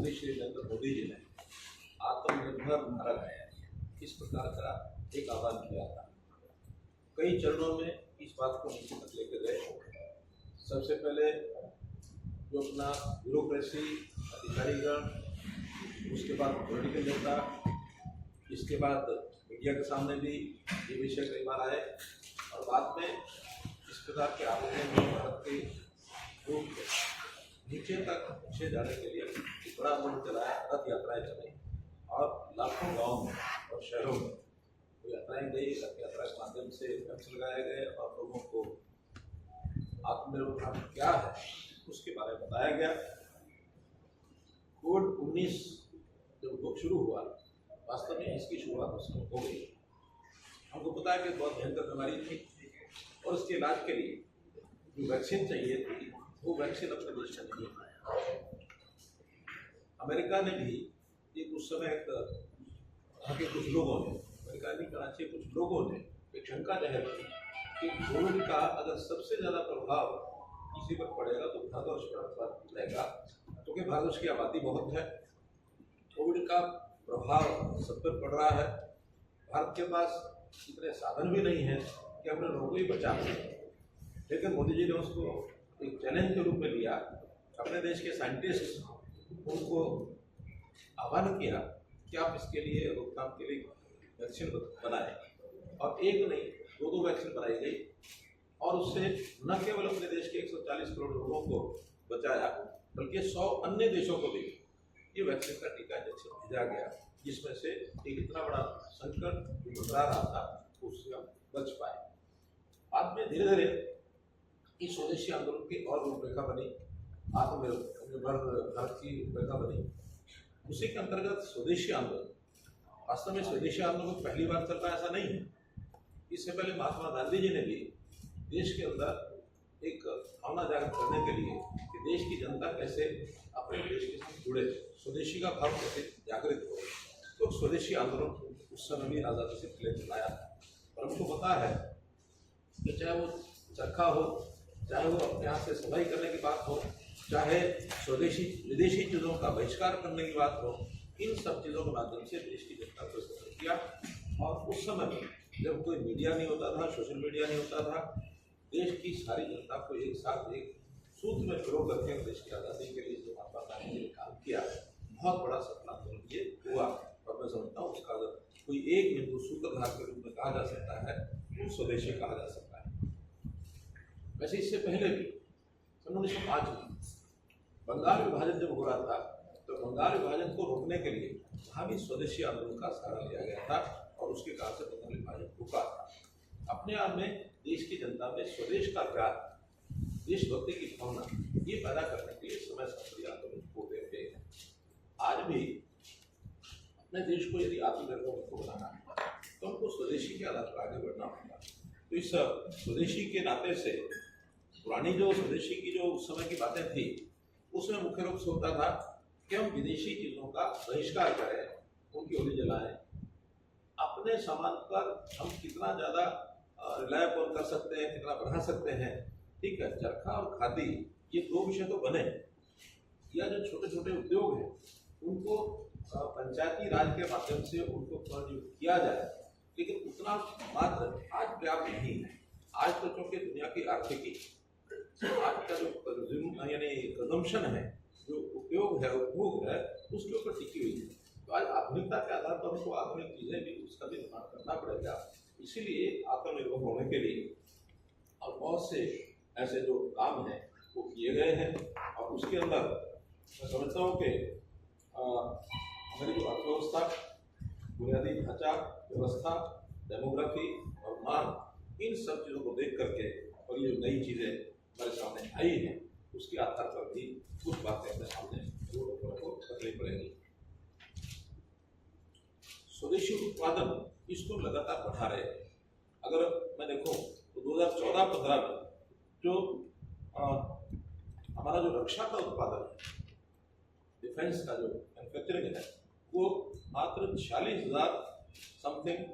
प्रधानमंत्री श्री नरेंद्र मोदी जी ने आत्मनिर्भर भारत इस प्रकार का एक आह्वान किया था। कई चरणों में इस बात को नीचे तक लेकर गए। सबसे पहले जो अपना ब्यूरोक्रेसी, अधिकारीगण, उसके बाद पॉलिटिकल नेता, इसके बाद मीडिया के सामने भी ये विषय कई बार आए और बाद में इस प्रकार के आंदोलन में भारत के रूप नीचे तक पहुँचे जाने के लिए एक बड़ा मुहिम चलाया, रथ यात्राएं चलाई और लाखों गाँव में और शहरों में वो यात्राएं गई। रथ यात्रा के माध्यम से कैंप्स लगाए गए और लोगों को आत्मनिर्भर भारत क्या है उसके बारे में बताया गया। कोविड-19 जब शुरू हुआ, वास्तव में इसकी शुरुआत उस समय हो गई। हमको पता है कि बहुत भयंकर बीमारी थी और उसके इलाज के लिए जो वैक्सीन चाहिए थी वो वैक्सीन अपने देश में नहीं आया। अमेरिका ने भी एक उस समय वहाँ के कुछ लोगों ने, अमेरिका नहीं, कराची कुछ लोगों ने एक शंका जाहिर की कि कोविड का अगर सबसे ज़्यादा प्रभाव किसी पर पड़ेगा तो भारतवर्ष पर रहेगा, क्योंकि भारतवर्ष की आबादी बहुत है। कोविड का प्रभाव सब पर पड़ रहा है। भारत के पास इतने साधन भी नहीं है कि अपने लोगों को ही बचा सकें। लेकिन मोदी जी ने उसको एक चैलेंज के रूप में लिया। अपने देश के साइंटिस्ट उनको आह्वान किया कि आप इसके लिए रोकथाम के लिए वैक्सीन बनाएं, और एक नहीं दो वैक्सीन बनाई गई और उससे न केवल अपने देश के 140 करोड़ लोगों को बचाया, बल्कि 100 अन्य देशों को भी ये वैक्सीन का टीका इंजेक्शन भेजा गया, जिसमें से एक इतना बड़ा संकट जो मंडरा रहा था उससे हम बच पाए। बाद में धीरे धीरे इस स्वदेशी आंदोलन की और रूपरेखा बनी, आत्मनिर्भर भारत की रूपरेखा बनी। उसी के अंतर्गत स्वदेशी आंदोलन, वास्तव में स्वदेशी आंदोलन पहली बार चल रहा ऐसा नहीं है। इससे पहले महात्मा गांधी जी ने भी देश के अंदर एक भावना जागृत करने के लिए कि देश की जनता कैसे अपने देश के साथ जुड़े, स्वदेशी का भाव कैसे जागृत हो, तो स्वदेशी आंदोलन उस समय भी आज़ादी से पहले चलाया था। और हमको पता है कि चाहे वो चरखा हो, चाहे वो अपने यहाँ से सफाई करने की बात हो, चाहे स्वदेशी विदेशी चीज़ों का बहिष्कार करने की बात हो, इन सब चीज़ों के माध्यम से देश की जनता को इस्तेमाल किया। और उस समय में जब कोई मीडिया नहीं होता था, सोशल मीडिया नहीं होता था, देश की सारी जनता को एक साथ एक सूत्र में पिरो करके देश की आज़ादी के लिए जो महात्मा गांधी ने काम किया, बहुत बड़ा सपना आंदोलन ये हुआ। और मैं समझता हूँ उसका अगर कोई एक बिंदु सूत्रधार के रूप में कहा जा सकता है तो स्वदेशी कहा जा सकता है। वैसे इससे पहले भी सन 1905 में बंगाल विभाजन जब हो रहा था, तो बंगाल विभाजन को रोकने के लिए वहाँ भी स्वदेशी आंदोलन का सहारा लिया गया था और उसके कारण से बंगाल विभाजन रुका था। अपने आप में देश की जनता में स्वदेश का प्यार, देशभक्ति की भावना ये पैदा करने के लिए समय समय आंदोलन होते रहे हैं। आज भी अपने देश को यदि आत्मनिर्भर को बनाना है तो हमको स्वदेशी के आधार पर आगे बढ़ना होगा। तो इस स्वदेशी के नाते से पुरानी जो स्वदेशी की जो उस समय की बातें थी, उसमें मुख्य रूप से होता था कि हम विदेशी चीज़ों का बहिष्कार करें, उनकी होली जलाएं, अपने सामान पर हम कितना ज़्यादा रिलाय कर सकते हैं, कितना बढ़ा सकते हैं। ठीक है, चरखा और खादी ये दो विषय तो बने, या जो छोटे छोटे उद्योग हैं उनको पंचायती राज के माध्यम से उनको पुनर्जीवित किया जाए, लेकिन उतना मात्र आज पर्याप्त नहीं है। आज तो चूँकि दुनिया की आर्थिकी, आज का जो यानी कंजम्पशन है, जो उपयोग है, उपभोग है, उसके ऊपर टिकी हुई है। तो आज आधुनिकता के आधार पर हमको आधुनिक चीज़ें भी उसका भी निर्माण करना पड़ेगा। इसीलिए आत्मनिर्भर होने के लिए और बहुत से ऐसे जो काम हैं वो किए गए हैं। और उसके अंदर मैं समझता हूँ कि हमारी जो अर्थव्यवस्था, बुनियादी ढांचा व्यवस्था, डेमोग्राफी और मांग, इन सब चीज़ों को देख करके और ये जो नई चीज़ें हमारे सामने आई हैं उसके आधार पर भी कुछ बातें अपने सामने जरूर को रखनी पड़ेंगी। स्वदेशी उत्पादन इसको लगातार बढ़ा रहे हैं। अगर मैं देखूं तो 2014-15 में जो हमारा जो रक्षा का उत्पादन है, डिफेंस का जो मैन्युफैक्चरिंग है, वो मात्र 46,000 समथिंग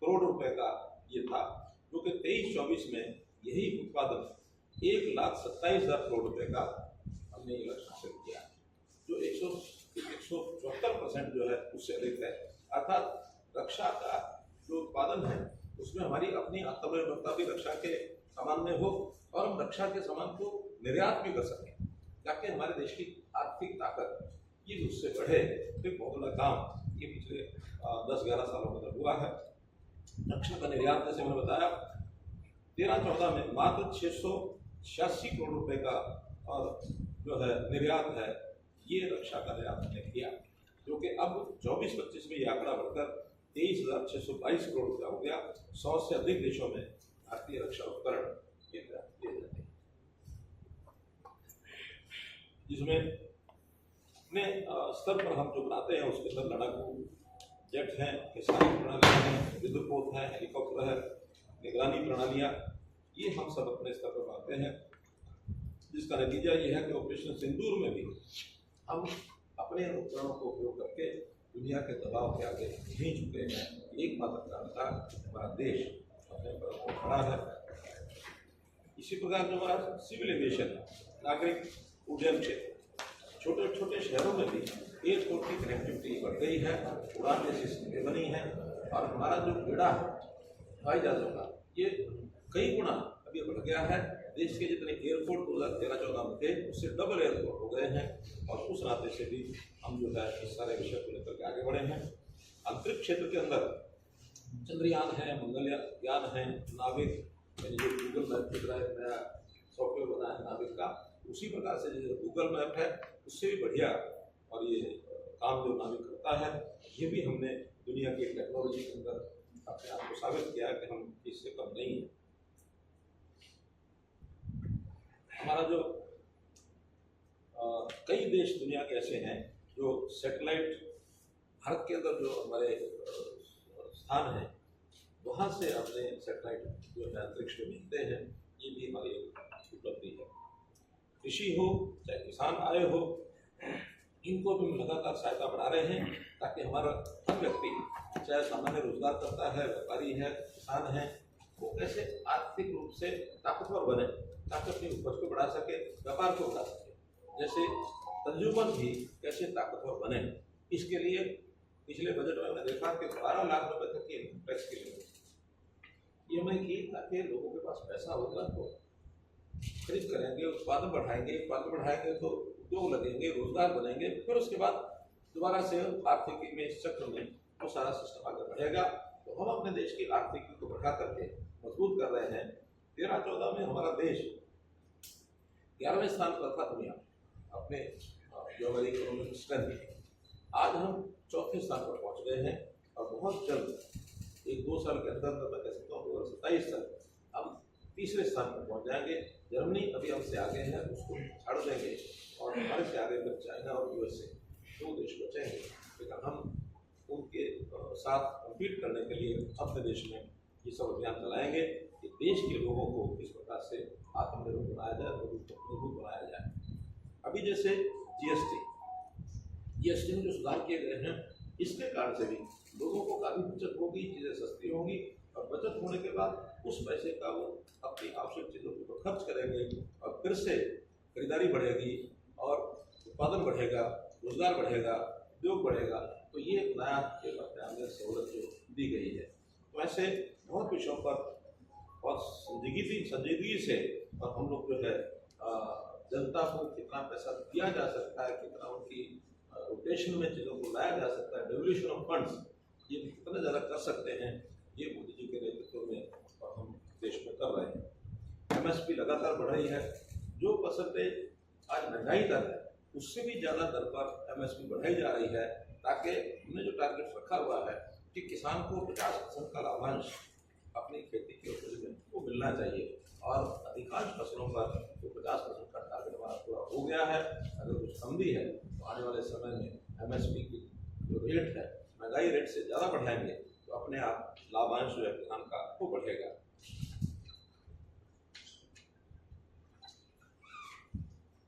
करोड़ रुपए का ये था, जो कि 23-24 में यही उत्पादन 1,27,000 करोड़ रुपए का हमने ये लक्ष्य हासिल किया, जो 174% जो है उससे अधिक है। अर्थात रक्षा का जो उत्पादन है उसमें हमारी अपनी आत्मनिर्भरता भी रक्षा के सामान में हो और हम रक्षा के सामान को निर्यात भी कर सकें ताकि हमारे देश की आर्थिक ताकत ये उससे बढ़े। तो एक बहुत बड़ा काम ये पिछले 10-11 सालों में अंदर हुआ है। रक्षा का निर्यात जैसे मैंने बताया 13-14 में मात्र 686 करोड़ रुपए का और जो है निर्यात है ये रक्षा का निर्यात हमने किया, जो कि अब 24-25 में ये आंकड़ा बढ़कर 23,622 करोड़ रुपया हो गया। 100 से अधिक देशों में भारतीय रक्षा उपकरण किए जाते हैं, जिसमें अपने स्तर पर हम जो बनाते हैं उसके अंदर लड़ाकू जेट हैं, मिसाइल प्रणालियाँ हैं, युद्धपोत हैं, हेलीकॉप्टर है, निगरानी प्रणालियाँ, ये हम सब अपने स्तर पर बनाते हैं, जिसका नतीजा ये है कि ऑपरेशन सिंदूर में भी हम अपने उपकरणों को उपयोग करके दुनिया के दबाव के आगे नहीं झुके हैं। एकमात्र कारण था हमारा देश अपने पर खड़ा है। इसी प्रकार जो हमारा सिविल एविएशन नागरिक उड्डयन क्षेत्र छोटे छोटे शहरों में भी एयरपोर्ट की कनेक्टिविटी बढ़ गई है, उड़ान जैसी स्थितियाँ बनी हैं और हमारा जो बेड़ा है हवाई जहाजों का ये कई गुना अभी बढ़ गया है। देश के जितने एयरपोर्ट 2013-14 में थे उससे डबल एयरपोर्ट हो गए हैं और उस नाते से भी हम जो है इस सारे विषय को लेकर के आगे बढ़े हैं। अंतरिक्ष क्षेत्र के अंदर चंद्रयान है, मंगलयान है, नाविक यानी जो गूगल मैप की तरह एक नया सॉफ्टवेयर बना है नाविक का, उसी प्रकार से जो गूगल मैप है उससे भी बढ़िया और ये काम जो नाविक करता है ये भी हमने दुनिया की टेक्नोलॉजी के अंदर अपने आप को साबित किया कि हम इससे कम नहीं है। हमारा जो कई देश दुनिया के ऐसे हैं जो सैटेलाइट भारत के अंदर जो हमारे स्थान है वहाँ से अपने सैटेलाइट जो है अंतरिक्ष में भेजते हैं, ये भी हमारी उपलब्धि है। कृषि हो चाहे किसान आय हो, इनको भी हम लगातार सहायता बढ़ा रहे हैं ताकि हमारा हर व्यक्ति चाहे सामान्य रोजगार करता है, व्यापारी है, किसान है, वो कैसे आर्थिक रूप से ताकतवर बने ताकि अपनी उपज को बढ़ा सके, व्यापार को बढ़ा सके, जैसे कंज्यूमर भी कैसे ताकतवर बने। इसके लिए पिछले बजट में हमने देखा कि 12 लाख रुपए तक की इनकम टैक्स की लिमिट ये हमने की ताकि लोगों के पास पैसा होगा तो खरीद करेंगे, उत्पादन बढ़ाएंगे तो उद्योग लगेंगे, रोजगार बनेंगे, फिर उसके बाद दोबारा से आर्थिकी में इस चक्र में वो सारा सिस्टम आगे बढ़ेगा। तो हम अपने देश की आर्थिकी को बढ़ा करके मजबूत कर रहे हैं। 13-14 में हमारा देश 11वें स्थान पर था दुनिया अपने जो हमारी इकोनॉमिक स्ट्रेंथ है। आज हम 4थे स्थान पर पहुंच गए हैं और बहुत जल्द 1-2 साल के अंदर मैं कह सकता हूँ 2027 तक हम 3रे स्थान पर पहुंच जाएंगे। जर्मनी अभी हमसे आगे है, उसको छाड़ देंगे और हमारे से आगे फिर चाइना और यूएसए 2 देश बचेंगे। लेकिन हम उनके साथ कम्पीट करने के लिए अपने देश में ये सब अभियान चलाएंगे कि देश के लोगों को किस प्रकार से आत्मनिर्भर बनाया जाए, मजबूत बनाया जाए। अभी जैसे जीएसटी में जो सुधार किए गए हैं इसके कारण से भी लोगों को काफ़ी बचत होगी, चीज़ें सस्ती होंगी और बचत होने के बाद उस पैसे का वो अपनी आवश्यक चीज़ों के ऊपर खर्च करेंगे और फिर से खरीदारी बढ़ेगी और उत्पादन बढ़ेगा, रोजगार बढ़ेगा, उद्योग बढ़ेगा। तो ये एक नया अपने सहूलत जो दी गई है। तो ऐसे बहुत विषयों पर बहुत संजीदगी से और हम लोग जो है जनता को कितना पैसा दिया जा सकता है, कितना उनकी रोटेशन में चीज़ों को लाया जा सकता है, डेवल्यूशन ऑफ फंड्स ये कितना ज़्यादा कर सकते हैं, ये मोदी जी के नेतृत्व में और हम देश में कर रहे हैं। एमएसपी लगातार बढ़ रही है, जो परसेंटेज आज महंगाई दर है उससे भी ज़्यादा दर पर एमएसपी बढ़ाई जा रही है ताकि हमने जो टारगेट रखा हुआ है कि किसान को 50% का लाभांश अपनी खेती के उपज में वो मिलना चाहिए और अधिकांश फसलों पर तो 50% का टारगेट हमारा पूरा हो गया है। अगर कुछ कम भी है तो आने वाले समय में एमएसपी की जो रेट है महंगाई रेट से ज़्यादा बढ़ाएंगे तो अपने आप लाभांश जो है किसान का वो बढ़ेगा।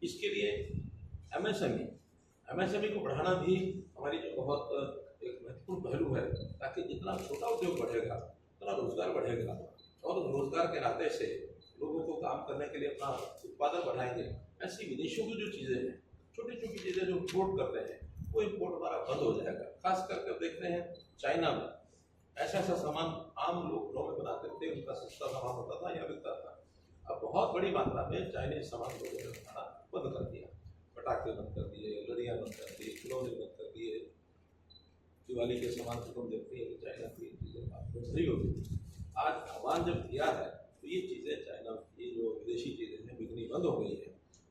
इसके लिए एमएसएमई को बढ़ाना भी हमारी जो बहुत एक महत्वपूर्ण पहलू है ताकि जितना छोटा उद्योग बढ़ेगा उतना रोजगार बढ़ेगा और रोजगार के नाते से लोगों को काम करने के लिए अपना उत्पादन बढ़ाएंगे। ऐसी विदेशों की जो चीज़ें हैं, छोटी छोटी चीज़ें जो इम्पोर्ट करते हैं वो इम्पोर्ट बंद हो जाएगा। खास करके अब देखते हैं चाइना में ऐसा सामान आम लोग घरों में बनाते थे, उनका सस्ता सामान होता था या बिकता था। अब बहुत बड़ी मात्रा में चाइनीज सामान लोगों ने बनाना बंद कर दिया, पटाखे बंद कर दिए, लड़ियाँ बंद कर दी, खिलौने बंद कर दिए। दिवाली के सामान से तुम देखते हैं कि चाइना की चीज़ें सही होगी। आज भगवान जब दिया है तो ये चीज़ें चाइना की जो विदेशी चीज़ें हैं बिकनी बंद हो गई है,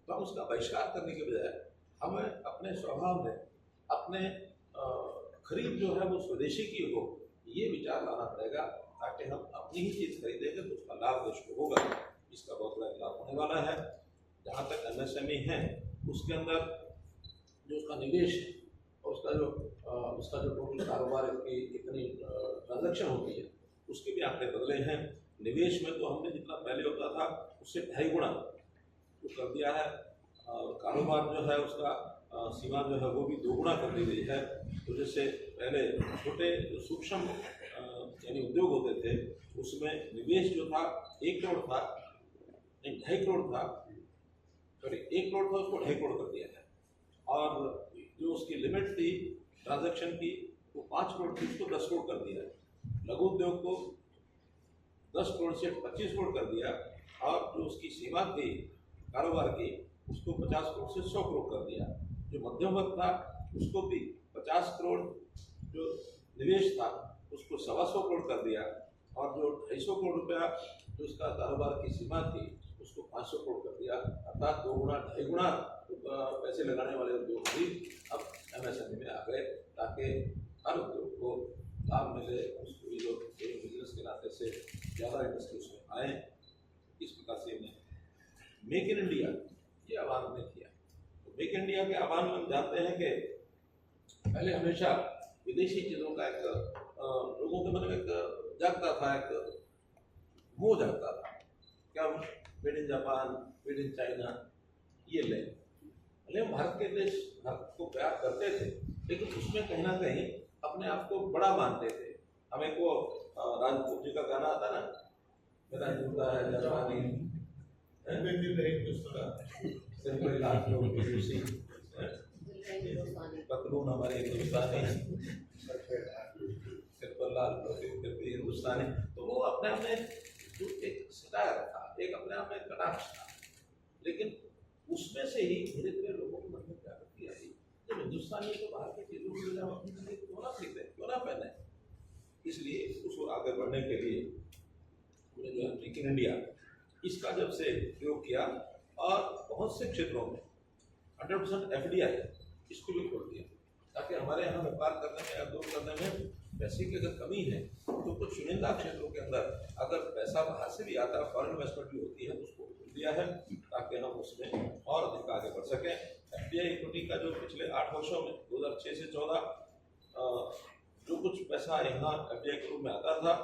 तो हम उसका बहिष्कार करने के बजाय हमें अपने स्वभाव में अपने खरीद जो है वो स्वदेशी की हो, ये विचार लाना पड़ेगा, ताकि हम अपनी ही चीज़ खरीदेंगे तो उसका लाभ देश को होगा। इसका बहुत बड़ा लाभ होने वाला है। जहाँ तक MSME है उसके अंदर जो उसका निवेश है और उसका जो टोटल कारोबार की कितनी ट्रांजैक्शन होती है उसके भी आंकड़े बदले हैं। निवेश में तो हमने जितना पहले होता था उससे 2.5 गुना जो कर दिया है, और कारोबार जो है उसका सीमा जो है वो भी 2 गुना कर दी गई है। तो जैसे पहले छोटे सूक्ष्म यानी उद्योग होते थे उसमें निवेश जो था 1 करोड़ था, नहीं 2.5 करोड़ था, सॉरी 1 करोड़ था, उसको 2.5 करोड़ कर दिया है। और जो उसकी लिमिट थी ट्रांजैक्शन की वो 5 करोड़ थी, उसको 10 करोड़ कर दिया है। लघु उद्योग को 10 करोड़ से 25 करोड़ कर दिया, और जो उसकी सीमा थी कारोबार की उसको 50 करोड़ से 100 करोड़ कर दिया। जो मध्यम वर्ग था उसको भी 50 करोड़ जो निवेश था उसको 125 करोड़ कर दिया, और जो 250 करोड़ रुपया जो उसका कारोबार की सीमा थी उसको 500 करोड़ कर दिया। अर्थात 2 गुना 2.5 गुना पैसे लगाने वाले उद्योग भी अब MSME में आ गए, ताकि हर उद्योग को लाभ मिले, उसको भी जो बिजनेस के नाते से ज़्यादा इंडस्ट्री उसमें आए। इस प्रकार से मेक इन इंडिया ये आह्वान हमने किया। तो मेक इन इंडिया के आह्वान में हम जानते हैं कि पहले हमेशा विदेशी चीज़ों का एक लोगों के मन में एक जागता था, एक मोह जागता था, क्या made in Japan, made in China ये ले। भले हम भारत को प्यार करते थे, लेकिन उसमें कहीं ना कहीं अपने आप को बड़ा मानते थे। हमें को राजपूत जी का गाना आता ना, मेरा जूता है जापानी, पतलून हमारे हिंदुस्तानी, हिंदुस्तानी। तो वो अपने आप में जो एक सटायर था, एक अपने आप में कटाक्ष था, लेकिन उसमें से ही धीरे धीरे लोगों के मन में जागृति आई। जब हिंदुस्तानी तो बाहर की चीजों को जब अपनी चीजें क्यों ना खरीदे, क्यों ना पहने। इसलिए उसको आगे बढ़ने के लिए हमने जो है मेक इन इंडिया इसका जब से प्रयोग किया, और बहुत से क्षेत्रों में 100% FDI इसको भी खोल दिया, ताकि हमारे यहाँ व्यापार करने में या दूर करने में पैसे की अगर कमी है तो कुछ चुनिंदा क्षेत्रों के अंदर अगर पैसा बाहर से भी आता है, फॉरेन इन्वेस्टमेंट भी होती है, उसको खोल दिया है ताकि हम उसमें और अधिक आगे बढ़ सकें। FDI इक्विटी का जो पिछले 8 वर्षों में 2006 से 14 जो कुछ पैसा यहाँ FDI के रूप में आता था,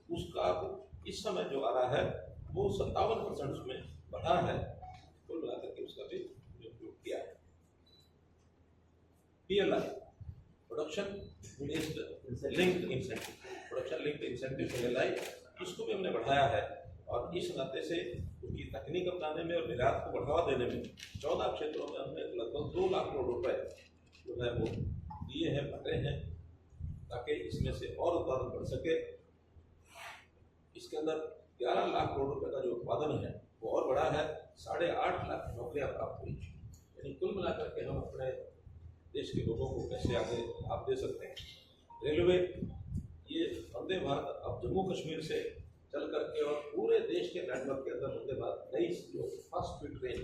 उसका इस समय जो आ रहा है वो 57% उसमें बढ़ा है। कुल मिलाकर के उसका भी उपयोग किया है। PLI production linked incentive, production linked incentive PLI, इसको भी हमने बढ़ाया है, और इस नाते से उनकी तकनीक अपनाने में और निर्यात को बढ़ावा देने में 14 क्षेत्रों में हमने लगभग 2 लाख करोड़ रुपए जो है वो दिए हैं, भरे हैं, ताकि इसमें से और उत्पादन बढ़ सके। इसके अंदर 11 लाख करोड़ रुपए का जो उत्पादन है वो और बड़ा है, 8.5 लाख नौकरियां प्राप्त हुई। यानी कुल मिलाकर के हम अपने देश के लोगों को कैसे आगे लाभ दे सकते हैं। रेलवे, ये वंदे भारत अब जम्मू कश्मीर से चल करके और पूरे देश के नेटवर्क के अंदर वंदे भारत नई जो फास्ट स्पीड ट्रेन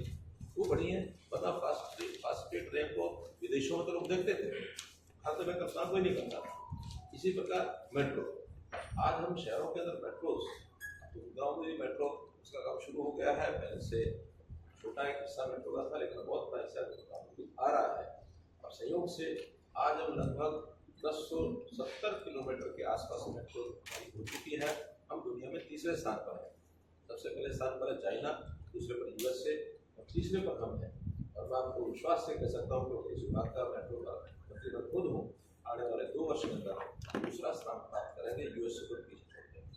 वो बड़ी है। पता फास्ट स्पीड ट्रेन को विदेशों में तो लोग देखते थे, भारत में कल्पना कोई नहीं करता। इसी प्रकार मेट्रो, आज हम शहरों के अंदर मेट्रो, गाँव में भी मेट्रो उसका काम शुरू हो गया है। पहले से छोटा एक हिस्सा मेट्रो का था, लेकिन बहुत बड़ा हिस्सा आ रहा है। और संयोग से आज हम लगभग 1070 किलोमीटर के आसपास मेट्रो हो चुकी है। हम दुनिया में तीसरे स्थान पर है। सबसे पहले स्थान पर है चाइना, दूसरे पर USA और तीसरे पर हम हैं। और मैं आपको विश्वास से कह सकता हूँ कि इस विभाग का मेट्रो का मंत्री मैं खुद हूँ, आने वाले 2 वर्ष के अंदर दूसरा स्थान प्राप्त करेंगे, USA को पीछे छोड़ देंगे।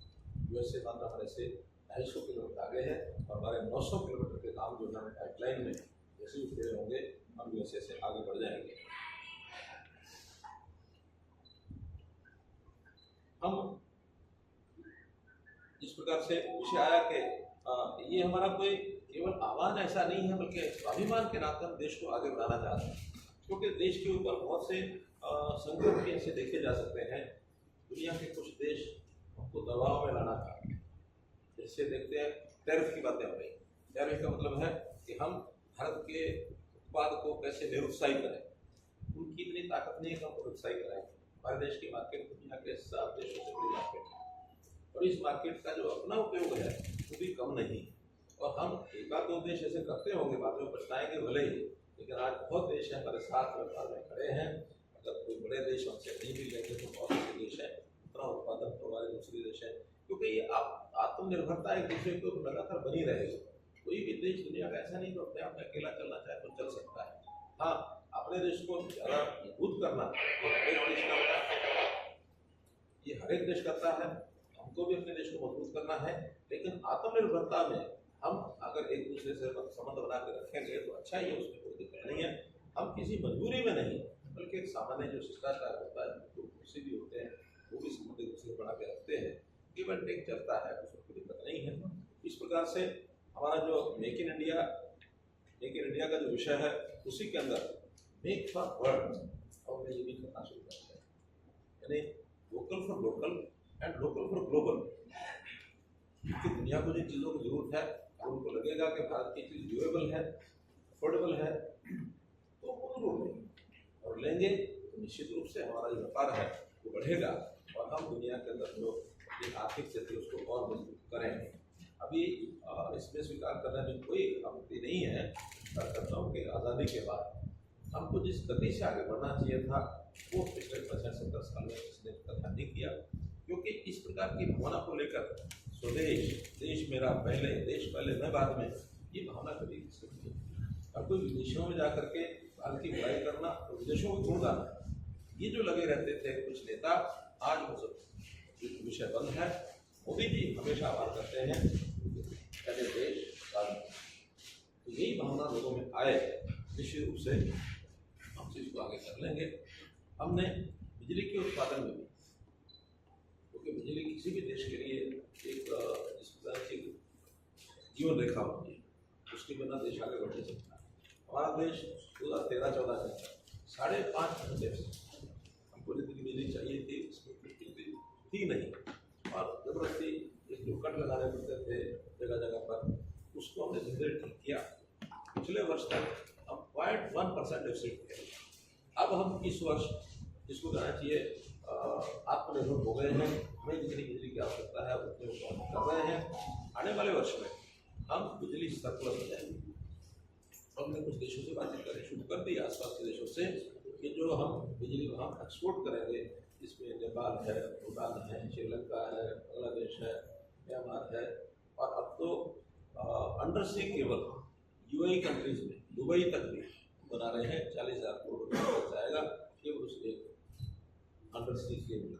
USA मात्र हमारे से 250 किलोमीटर आगे है, और हमारे 900 किलोमीटर के काम जो है पाइपलाइन में जैसे ही पूरे होंगे हम USA से आगे बढ़ जाएंगे। प्रकार से विषय आया कि ये हमारा कोई केवल आह्वान ऐसा नहीं है, बल्कि स्वाभिमान के नाते हम देश को आगे बढ़ाना चाहते हैं, क्योंकि देश के ऊपर बहुत से संकट भी ऐसे देखे जा सकते हैं। दुनिया के कुछ देश हमको दबाव में लाना चाहते हैं। जैसे देखते हैं टैरिफ की बातें हो रही। टैरिफ का मतलब है कि हम भारत के उत्पाद को कैसे निरुत्साहित करें। उनकी इतनी ताकत नहीं है कि हमको निरुत्साहित करें। हमारे देश की मार्केट दुनिया के 7 देशों से बड़ी मार्केट है, और इस मार्केट का जो अपना उपयोग है वो भी कम नहीं। और हम एक आध 2 देश ऐसे करते होंगे, बाद में पछताएंगे भले ही, लेकिन आज बहुत देश हैं हमारे साथ व्यापार में खड़े हैं। अगर कोई बड़े देश हमसे नहीं भी लेंगे तो बहुत से देश हैं, उतना उत्पादन तो हमारे दूसरे देश हैं, क्योंकि ये आत्मनिर्भरता एक दूसरे के ऊपर लगातार बनी रहेगी। कोई भी देश दुनिया का ऐसा नहीं कि अपने आप में अकेला चलना चाहे तो चल सकता है। हाँ, अपने देश को ज़्यादा मजबूत करना ये हर एक देश करता है, हमको भी अपने देश को मजबूत करना है। लेकिन आत्मनिर्भरता में हम अगर एक दूसरे से संबंध बना के रखेंगे तो अच्छा ही है, उसमें कोई दिक्कत नहीं है। हम किसी मजबूरी में नहीं, बल्कि एक सामान्य जो शिष्टाचार होता है, जो खुशी भी होते हैं, वो भी संबंध एक दूसरे बना के रखते हैं। गिव एंड टेक चलता है, उसमें कोई दिक्कत नहीं है। इस प्रकार से हमारा जो मेक इन इंडिया का जो विषय है, उसी के अंदर मेक फॉर वर्ल्ड और ये भी करना शुरू करते हैं, यानी vocal for local and local for global. क्योंकि दुनिया को जिन चीज़ों की जरूरत है और उनको लगेगा कि भारत की चीज़ ड्यूरेबल है, अफोर्डेबल है, तो वो जरूर लेंगे। और लेंगे तो निश्चित रूप से हमारा जो व्यापार है वो बढ़ेगा और हम दुनिया के अंदर जो एक आर्थिक स्थिति उसको और मजबूत करेंगे। अभी इसमें स्वीकार करने में कोई आपत्ति नहीं है। कार्यकर्ताओं के आज़ादी के बाद हमको जिस गति से आगे बढ़ना चाहिए था, वो पिछले 65-70 साल में इसने कथा नहीं किया। क्योंकि इस प्रकार की भावना को लेकर स्वदेश, देश मेरा पहले, देश पहले मैं बाद में, ये भावना कभी विकसित नहीं। और कोई विदेशों में जाकर के भारत की बुराई करना और विदेशों को छोड़ देना, ये जो लगे रहते थे कुछ नेता, आज वो सब विषय बंद है। मोदी जी हमेशा आह्वान करते हैं पहले देश बाद में, तो यही भावना लोगों में आए, निश्चित रूप से हम चीज़ को आगे कर लेंगे। हमने बिजली के उत्पादन में भी, क्योंकि बिजली किसी भी देश के लिए एक इस प्रकार की जीवन रेखा होती है, उसके बिना देश आगे बढ़ नहीं सकता। हमारा देश 2013-14 में 5.5 घंटे हमको जितनी बिजली चाहिए थी उसमें बिजली थी नहीं, और जबरदस्ती एक जो कट लगाने पड़ते थे जगह जगह पर, उसको हमने धीरे धीरे ठीक किया। पिछले वर्ष तक हम 0.1% डेफिसिट थे। अब हम इस वर्ष जिसको कहना चाहिए आत्मनिर्भर हो गए हैं। हमें जितनी बिजली की आवश्यकता है उतने उत्पादन कर रहे हैं। आने वाले वर्ष में हम बिजली सरप्लस हो जाएंगे। हमने कुछ देशों से बातचीत करनी शुरू कर दी, आसपास के देशों से, कि जो हम बिजली वहाँ एक्सपोर्ट करेंगे, इसमें नेपाल है, भूटान है, श्रीलंका है, बांग्लादेश है, म्यांमार है, और अब तो under sea cable UAE countries में दुबई तक भी बना रहे हैं। 40,000 करोड़ रुपये खर्च आएगा केवल उस एक अंडर सी केबल,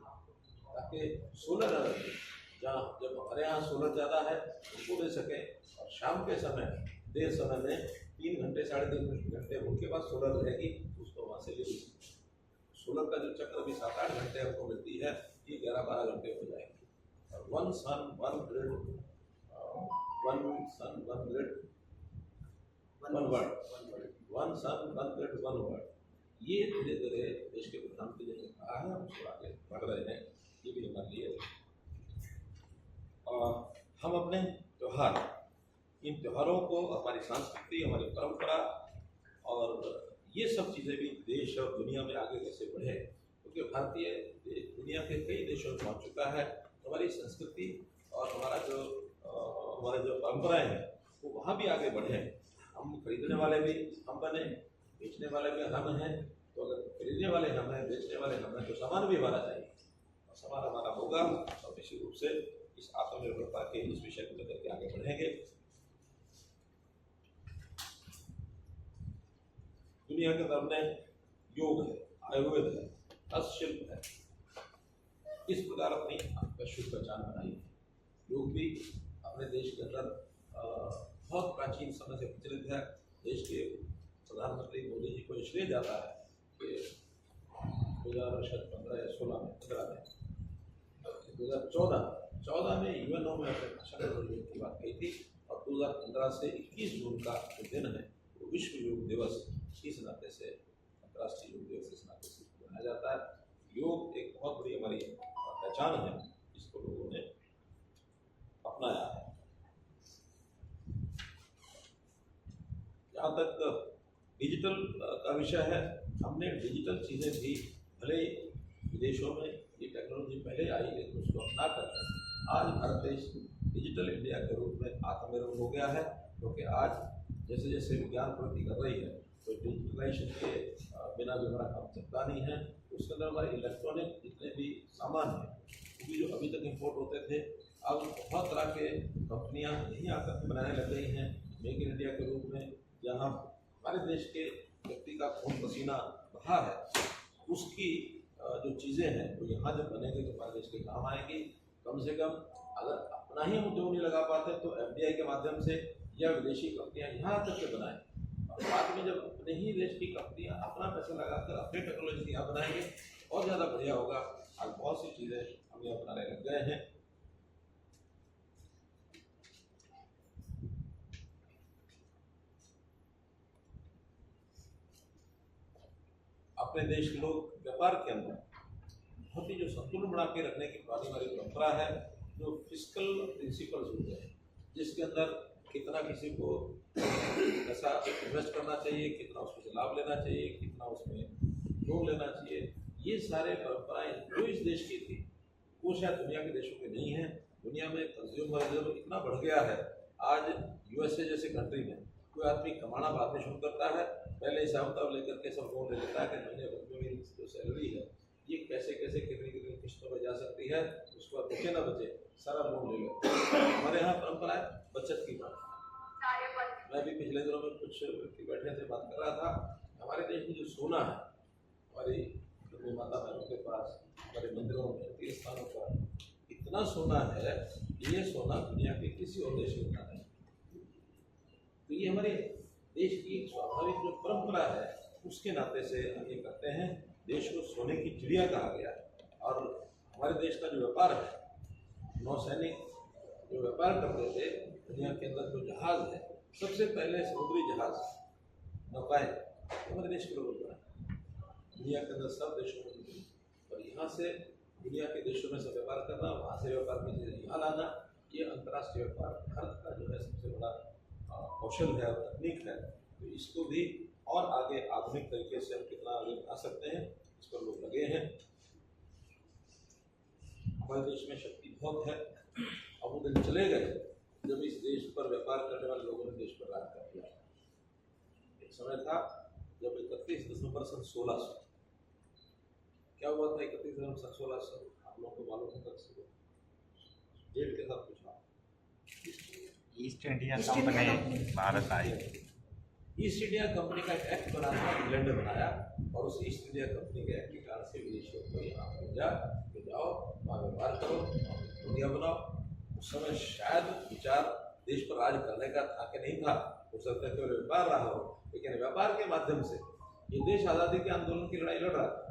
ताकि सोलर एनर्जी जहाँ जब हमारे यहाँ सोलर ज़्यादा है उसको दे सकें, और शाम के समय देर समय में 3 घंटे 3.5 घंटे उनके पास सोलर रहेगी, उसको वहाँ से ले सकते। सोलर का जो चक्र भी 7-8 घंटे हमको मिलती है, ये 11-12 घंटे हो जाएगी। और one sun one grid one world, ये धीरे धीरे देश के प्रधानमंत्री जी ने कहा है, हम उसको आगे बढ़ रहे हैं। ये भी हमारे लिए हम अपने त्यौहार, इन त्योहारों को, हमारी संस्कृति, हमारी परंपरा और ये सब चीज़ें भी देश और दुनिया में आगे कैसे बढ़े, क्योंकि भारतीय दुनिया के कई देशों में पहुंच चुका है। हमारी संस्कृति और हमारे जो परंपराएं हैं वो वहाँ भी आगे बढ़े। हम खरीदने वाले भी हम बने, बेचने वाले भी हम हैं। तो अगर खरीदने वाले हम हैं, बेचने वाले हम हैं, तो सामान भी हमारा चाहिए, और सामान हमारा होगा, और निश्चित रूप से इस आत्मनिर्भरता के इस विषय को लेकर के आगे बढ़ेंगे। दुनिया के अंदर में योग है, आयुर्वेद है, हस्तशिल्प है, इस प्रकार अपनी वैश्विक पहचान बनाई है। योग भी अपने देश के अंदर बहुत प्राचीन समय से प्रचलित है। देश के प्रधानमंत्री मोदी जी को श्रेय जाता है कि 2015 या 16 में 2014 2014 में यूएनओ में अपने भाषण में योग की बात कही थी और 2015 से 21 जून का जो दिन है वो विश्व योग दिवस इस नाते से, अंतर्राष्ट्रीय योग दिवस इस नाते से मनाया जाता है। योग एक बहुत बड़ी हमारी पहचान है, इसको लोगों ने अपनाया है। जहाँ तक डिजिटल का विषय है, हमने डिजिटल चीज़ें भी भले विदेशों में ये टेक्नोलॉजी पहले आई लेकिन उसको अपना कर आज भारत देश डिजिटल इंडिया के रूप में आत्मनिर्भर हो गया है, क्योंकि आज जैसे जैसे विज्ञान प्रगति कर रही है तो डिजिटलाइजेशन के बिना भी हमारा काम चलता नहीं है। उसके अंदर हमारे इलेक्ट्रॉनिक जितने भी सामान हैं क्योंकि जो अभी तक इम्पोर्ट होते थे, अब बहुत तरह के कंपनियां यहीं आकर के बनाने लग गई हैं मेक इन इंडिया के रूप में, जहां हमारे देश के व्यक्ति का खून पसीना बहा है, उसकी जो चीज़ें हैं वो यहाँ जब बनेंगे तो हमारे देश के काम आएंगी। कम से कम अगर अपना ही हम उद्योग नहीं लगा पाते तो एफडीआई के माध्यम से या विदेशी कंपनियां यहाँ आकर के बनाएं, और बाद में जब अपने ही देश की कंपनियां अपना पैसा लगाकर अपनी टेक्नोलॉजी यहाँ बनाएंगे और ज़्यादा बढ़िया होगा। आज बहुत सी चीज़ें हम यहाँ बनाने लग गए हैं। अपने देश के लोग व्यापार के अंदर बहुत ही जो संतुलन बना के रखने की पुरानी हमारी परंपरा है, जो फिस्कल प्रिंसिपल्स होते हैं जिसके अंदर कितना किसी को पैसा इन्वेस्ट करना चाहिए, कितना उसमें से लाभ लेना चाहिए, कितना उसमें लोन लेना चाहिए, ये सारे परंपराएं जो इस देश की थी वो शायद दुनिया के देशों के नहीं है। दुनिया में कंज्यूमरिज्म इतना बढ़ गया है, आज यूएसए जैसे कंट्री में कोई आदमी कमाना बाद में शुरू करता है, पहले हिसाब किताब लेकर के सब लोन ले लेता है कि महीने भर में मेरी जो सैलरी है ये कैसे कैसे कितनी कितनी किस्तों में जा सकती है, उसके बाद बचे ना बचे सारा लोन ले लेते हैं। हमारे यहाँ परंपरा है बचत की बात। मैं भी पिछले दिनों में कुछ व्यक्ति बैठे थे, बात कर रहा था, हमारे देश में जो सोना है हमारी अपनी माता बहनों के पास, हमारे मंदिरों में, तीर्थ स्थानों पर इतना सोना है, ये सोना दुनिया के किसी और देश में नहीं। तो ये हमारे देश की एक स्वाभाविक जो परंपरा है उसके नाते से हम ये करते हैं। देश को सोने की चिड़िया कहा गया है। और हमारे देश का जो व्यापार है, नौसैनिक जो व्यापार करते थे दुनिया के अंदर, जो जहाज है सबसे पहले समुद्री जहाज नौकाएं हमारे देश के लोगों द्वारा दुनिया के अंदर सब देशों में मिली, और यहाँ से दुनिया के देशों में से व्यापार करना, वहाँ से व्यापार की चीज़ें यहाँ लाना, ये अंतर्राष्ट्रीय व्यापार भारत का जो है सबसे बड़ा कौशल है और तकनीक है। तो इसको भी और आगे आधुनिक तरीके से हम कितना आगे बढ़ा सकते हैं, इस पर लोग लगे हैं। हमारे देश में शक्ति बहुत है। अब वो दिन चले गए जब इस देश पर व्यापार करने वाले लोगों ने देश पर राज कर दिया। एक समय था जब 31 दिसंबर सन 1600 क्या हुआ था, 31 दिसंबर सन 1600 आप लोगों को मालूम होगा, डेट के साथ पूछा। ईस्ट इंडिया कंपनी भारत आई। ईस्ट इंडिया कंपनी का एक एक्ट बना था, इंग्लैंड ने बनाया, और उस ईस्ट इंडिया कंपनी के एक्ट के कारण से विदेशियों को यहाँ भेजा कि जाओ वहाँ व्यापार करो, दुनिया बनाओ। उस समय शायद विचार देश पर राज करने का था कि नहीं था, हो सकता है केवल व्यापार रहा हो, लेकिन व्यापार के माध्यम से ये देश आज़ादी के आंदोलन की लड़ाई लड़ रहा था।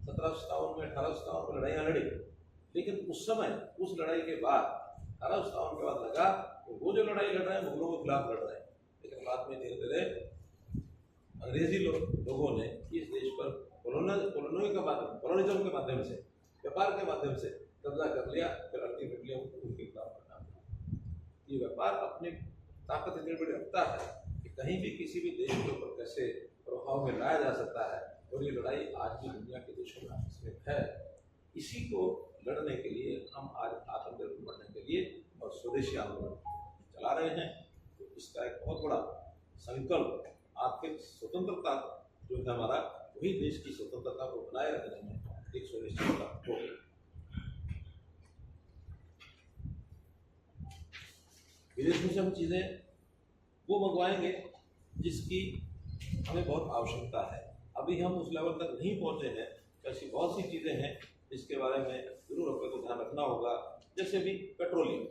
1757 में 1857 में लड़ाइयाँ लड़ी, लेकिन उस समय उस लड़ाई के बाद 1857 के बाद लगा तो वो जो लड़ाई लड़ रहे हैं मुगलों के खिलाफ लड़ रहे हैं, लेकिन बाद में धीरे धीरे अंग्रेजी लोगों ने इस देश पर कॉलोनिज्म के माध्यम से, व्यापार के माध्यम से कब्जा कर लिया। फिर अल्टीमेटली उनके खिलाफ लड़ना। ये व्यापार अपनी ताकत इतनी बड़ी रखता है कि कहीं भी किसी भी देश के ऊपर कैसे प्रभाव में लाया जा सकता है, और ये लड़ाई आज भी दुनिया के देशों में आपस में है। इसी को लड़ने के लिए हम आज आत्मनिर्भर बनने के लिए और स्वदेशी आंदोलन चला रहे हैं। तो इसका एक बहुत बड़ा संकल्प आर्थिक स्वतंत्रता जो है हमारा, वही देश की स्वतंत्रता को बनाए रखने में एक स्वदेशी हो। विदेशों से हम चीज़ें वो मंगवाएंगे जिसकी हमें बहुत आवश्यकता है। अभी हम उस लेवल तक नहीं पहुंचे हैं। ऐसी बहुत सी चीज़ें हैं जिसके बारे में जरूर अपने को ध्यान रखना होगा, जैसे भी पेट्रोलियम,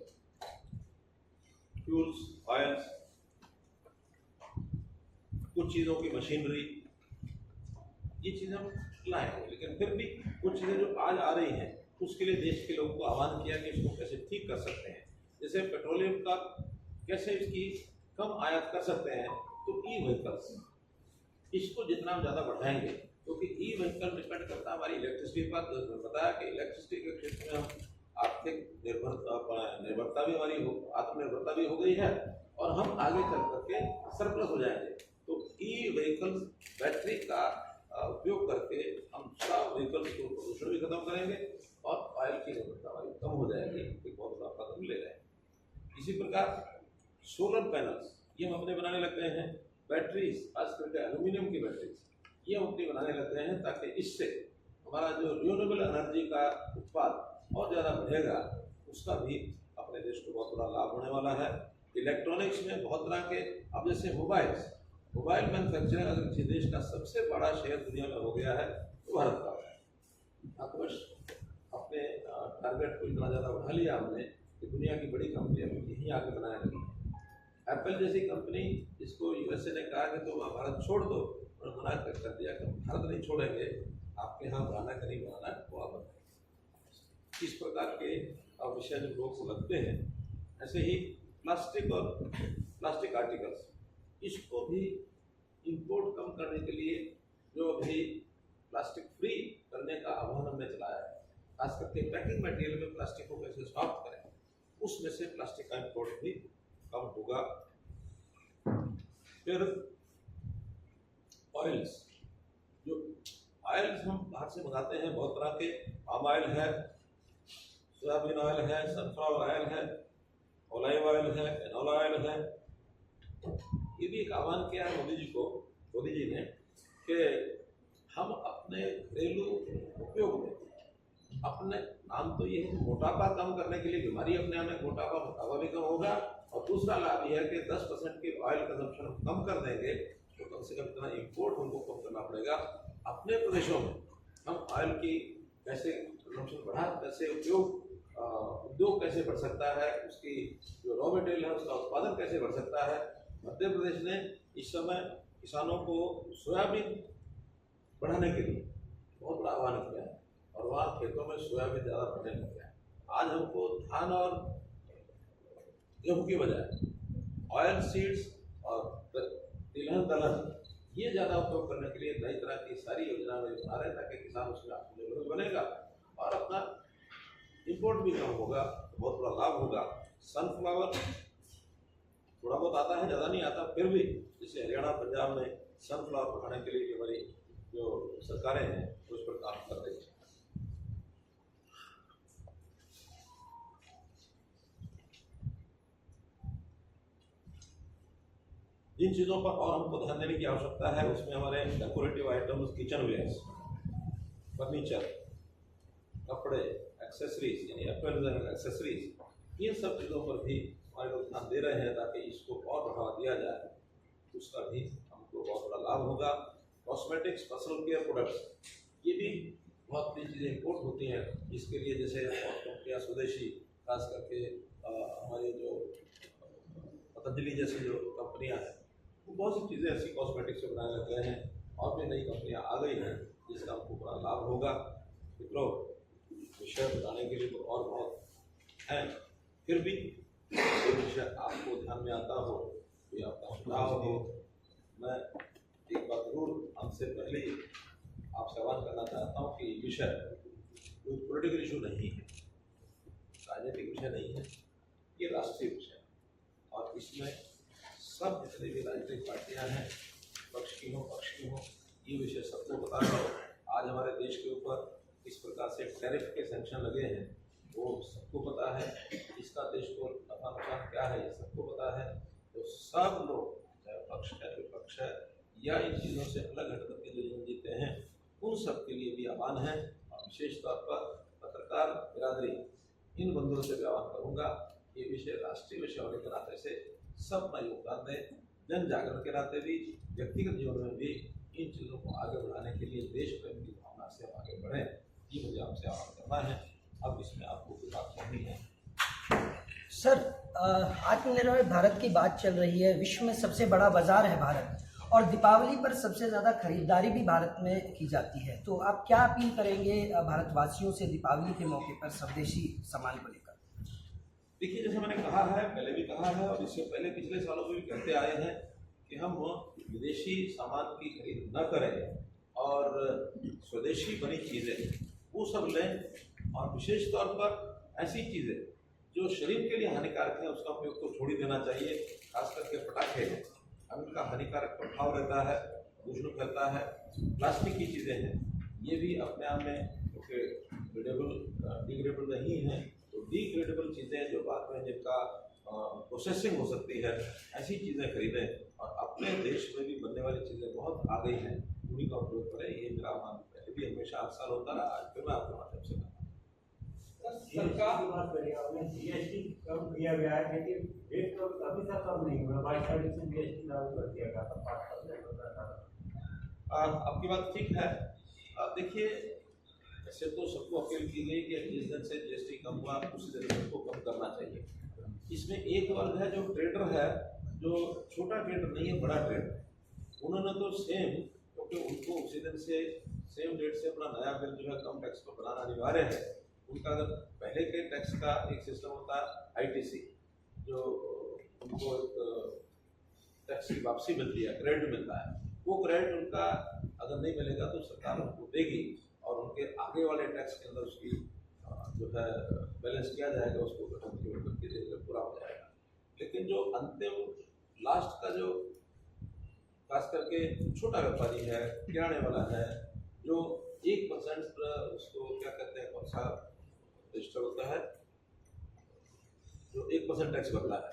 फ्यूल्स, ऑयल्स, कुछ चीज़ों की मशीनरी, ये चीज़ें हम लाएंगे, लेकिन फिर भी कुछ चीज़ें जो आज आ रही हैं उसके लिए देश के लोगों को आह्वान किया कि इसको कैसे ठीक कर सकते हैं। जैसे पेट्रोलियम का कैसे इसकी कम आयात कर सकते हैं, तो ई व्हीकल्स इसको जितना हम ज़्यादा बढ़ाएंगे, क्योंकि ई व्हीकल डिपेंड करता है हमारी इलेक्ट्रिसिटी पर। बताया कि इलेक्ट्रिसिटी के क्षेत्र में हम आर्थिक निर्भरता भी हमारी आत्मनिर्भरता भी हो गई है, और हम आगे चल करके सरप्लस हो जाएंगे। तो ई व्हीकल्स बैटरी का उपयोग करके हम सब व्हीकल्स को प्रदूषण भी खत्म करेंगे और ऑयल की निर्भरता हमारी कम हो जाएगी। एक बहुत बड़ा कदम ले रहे हैं। इसी प्रकार सोलर पैनल्स ये हम अपने बनाने लग गए हैं। बैटरीज आज करके एल्यूमिनियम की बैटरीज ये हम अपनी बनाने लग गए हैं, ताकि इससे हमारा जो रिन्यूएबल एनर्जी का उत्पाद और ज़्यादा बढ़ेगा, उसका भी अपने देश को बहुत बड़ा लाभ होने वाला है। इलेक्ट्रॉनिक्स में बहुत तरह के, अब जैसे मोबाइल मैन्युफैक्चरिंग अगर किसी देश का सबसे बड़ा शेयर दुनिया में हो गया है तो भारत का है। अब बस अपने टारगेट को इतना ज़्यादा बढ़ा लिया हमने कि दुनिया की बड़ी कंपनियां यहीं आके बनाने लगी। एप्पल जैसी कंपनी, जिसको यूएसए ने कहा कि तुम भारत छोड़ दो, और मना कर दिया कि भारत नहीं छोड़ेंगे, आपके यहाँ बनाना कि नहीं बनाना वो आप बताएं। इस प्रकार के विषय जो लोग को लगते हैं, ऐसे ही प्लास्टिक आर्टिकल्स, इसको भी इंपोर्ट कम करने के लिए जो अभी प्लास्टिक फ्री करने का आह्वान हमने चलाया है, खास करके पैकिंग मटेरियल में प्लास्टिक को कैसे समाप्त करें, उसमें से प्लास्टिक का इंपोर्ट भी कम होगा। फिर ऑयल्स, जो ऑयल्स हम बाहर से मंगाते हैं, बहुत तरह के, पाम ऑयल है, सोयाबीन ऑयल है, सनफ्लावर ऑयल है, ऑलिव ऑयल है, कैनोला ऑयल है। ये भी एक आह्वान किया है मोदी जी ने कि हम अपने घरेलू उपयोग में, अपने नाम तो ये है मोटापा कम करने के लिए, बीमारी अपने आप में मोटापा भी कम होगा, और दूसरा लाभ यह है कि 10% की ऑयल कंजम्पशन हम कम कर देंगे तो कम से कम इतना इंपोर्ट हमको कम करना पड़ेगा। अपने प्रदेशों में हम ऑयल की कैसे कंजम्पशन बढ़ा, कैसे उद्योग कैसे बढ़ सकता है, उसकी जो रॉ मटेरियल है उसका उत्पादन कैसे बढ़ सकता है। मध्य प्रदेश ने इस समय किसानों को सोयाबीन बढ़ाने के लिए बहुत बड़ा आह्वान किया है, और वहाँ खेतों में सोयाबीन ज़्यादा बढ़ने लग गया है। आज हमको धान और गेहूँ की बजाय ऑयल सीड्स और तिलहन दलहन ये ज़्यादा उपयोग करने के लिए नई तरह की सारी योजना में बना रहे हैं, ताकि किसान उसमें आत्मनिर्भर बनेगा और अपना इंपोर्ट भी कम होगा, तो बहुत बड़ा लाभ होगा। सनफ्लावर थोड़ा बहुत आता है, ज़्यादा नहीं आता, फिर भी जैसे हरियाणा पंजाब में सनफ्लावर बढ़ाने के लिए हमारी जो सरकारें हैं उस पर काम कर रही हैं। जिन चीज़ों पर और हमको ध्यान देने की आवश्यकता है, उसमें हमारे decorative items, kitchen wares, furniture, कपड़े, एक्सेसरीज यानी अपीयरेंस एंड एक्सेसरीज, इन सब चीज़ों पर भी हमारे लोग ध्यान दे रहे हैं, ताकि इसको और बढ़ावा दिया जाए, उसका भी हमको बहुत बड़ा लाभ होगा। कॉस्मेटिक्स, पर्सनल केयर प्रोडक्ट्स, ये भी बहुत सी चीज़ें इम्पोर्ट होती हैं, इसके लिए जैसे कंपनियाँ स्वदेशी, खास करके हमारे जो पतंजलि जैसी जो कंपनियाँ हैं, वो बहुत सी चीज़ें ऐसी कॉस्मेटिक्स से बनाने लग गए हैं, और भी नई कंपनियाँ आ गई हैं, जिसका हमको बड़ा लाभ होगा। मित्रों, विषय बताने के लिए तो और बहुत हैं, फिर भी कोई विषय आपको ध्यान में आता हो, कोई आपका सुझाव हो, मैं एक बार जरूर हमसे पहले ही आपसे आह्वान करना चाहता हूँ कि विषय कोई पॉलिटिकल इशू नहीं है, राजनीतिक विषय नहीं है, ये राष्ट्रीय विषय है, और इसमें सब जितने भी राजनीतिक पार्टियां हैं, पक्ष की हो, ये विषय सबको पता है। आज हमारे देश के ऊपर इस प्रकार से टैरिफ के सैंक्शन लगे हैं, वो सबको पता है। इसका देश को नफा नुकसान क्या है, ये सबको पता है। तो सब लोग, चाहे पक्ष है, विपक्ष है, या इन चीज़ों से अलग हट करके जो जीवन जीते हैं, उन सब के लिए भी आह्वान है। और विशेष तौर पर पत्रकार बिरादरी, इन बंधुओं से भी आह्वान करूँगा, ये विषय राष्ट्रीय विषय होने के नाते से सब अपना योगदान दें, जन जागरण के नाते भी, व्यक्तिगत जीवन में भी इन चीज़ों को आगे बढ़ाने के लिए देश प्रेम की भावना से हम आगे बढ़ें, ये मुझे आपसे आह्वान करना है। अब इसमें आपको कोई बात करनी है? सर, आत्मनिर्भर भारत की बात चल रही है, विश्व में सबसे बड़ा बाजार है भारत, और दीपावली पर सबसे ज़्यादा खरीदारी भी भारत में की जाती है, तो आप क्या अपील करेंगे भारतवासियों से दीपावली के मौके पर स्वदेशी सामान को लेकर? देखिए, जैसे मैंने कहा है, पहले भी कहा है और इससे पहले पिछले सालों में भी कहते आए हैं कि हम विदेशी सामान की खरीद न करें और स्वदेशी बनी चीज़ें वो सब लें, और विशेष तौर पर ऐसी चीज़ें जो शरीर के लिए हानिकारक है उसका उपयोग तो छोड़ ही देना चाहिए। खास करके पटाखे हैं, अब इनका हानिकारक प्रभाव रहता है, दूषण करता है। प्लास्टिक की चीज़ें हैं, ये भी अपने आप में क्योंकि डिग्रेडेबल नहीं है, तो डिग्रेडेबल चीज़ें जो बाद में जिनका प्रोसेसिंग हो सकती है, ऐसी चीज़ें खरीदें। और अपने देश में भी बनने वाली चीज़ें बहुत आ गई हैं, उन्हीं का उपयोग करें। ये मेरा मानना पहले भी हमेशा हर साल होता रहा, आज फिर मैं आपके माध्यम से सरकार की बात करिए, आपने जीएसटी कम किया गया है, लेकिन रेट तो अभी तक कम नहीं हुआ। 22 तारीख से जीएसटी लागू कर दिया गया था, 5% होता था। आपकी बात ठीक है। देखिए, ऐसे तो सबको अपील की गई कि जिस दिन से जीएसटी कम हुआ उसी दिन सबको कम करना चाहिए। इसमें एक वर्ग है जो ट्रेडर है, जो छोटा ट्रेडर नहीं है, बड़ा ट्रेडर, उन्होंने तो सेम, क्योंकि उनको उसी दिन से सेम डेट से अपना नया बिल जो है कम टैक्स पर बनाना अनिवार्य है। उनका अगर पहले के टैक्स का एक सिस्टम होता है ITC, जो उनको टैक्स की वापसी मिलती है, क्रेडिट मिलता है, वो क्रेडिट उनका अगर नहीं मिलेगा तो सरकार उनको देगी और उनके आगे वाले टैक्स के अंदर उसकी जो है बैलेंस किया जाएगा, उसको गठन की पूरा हो जाएगा। लेकिन जो अंतिम लास्ट का जो खास करके छोटा व्यापारी है, किराने वाला है, जो 1% उसको क्या कहते हैं, कौन सा रजिस्टर होता है, जो 1% टैक्स भरता है।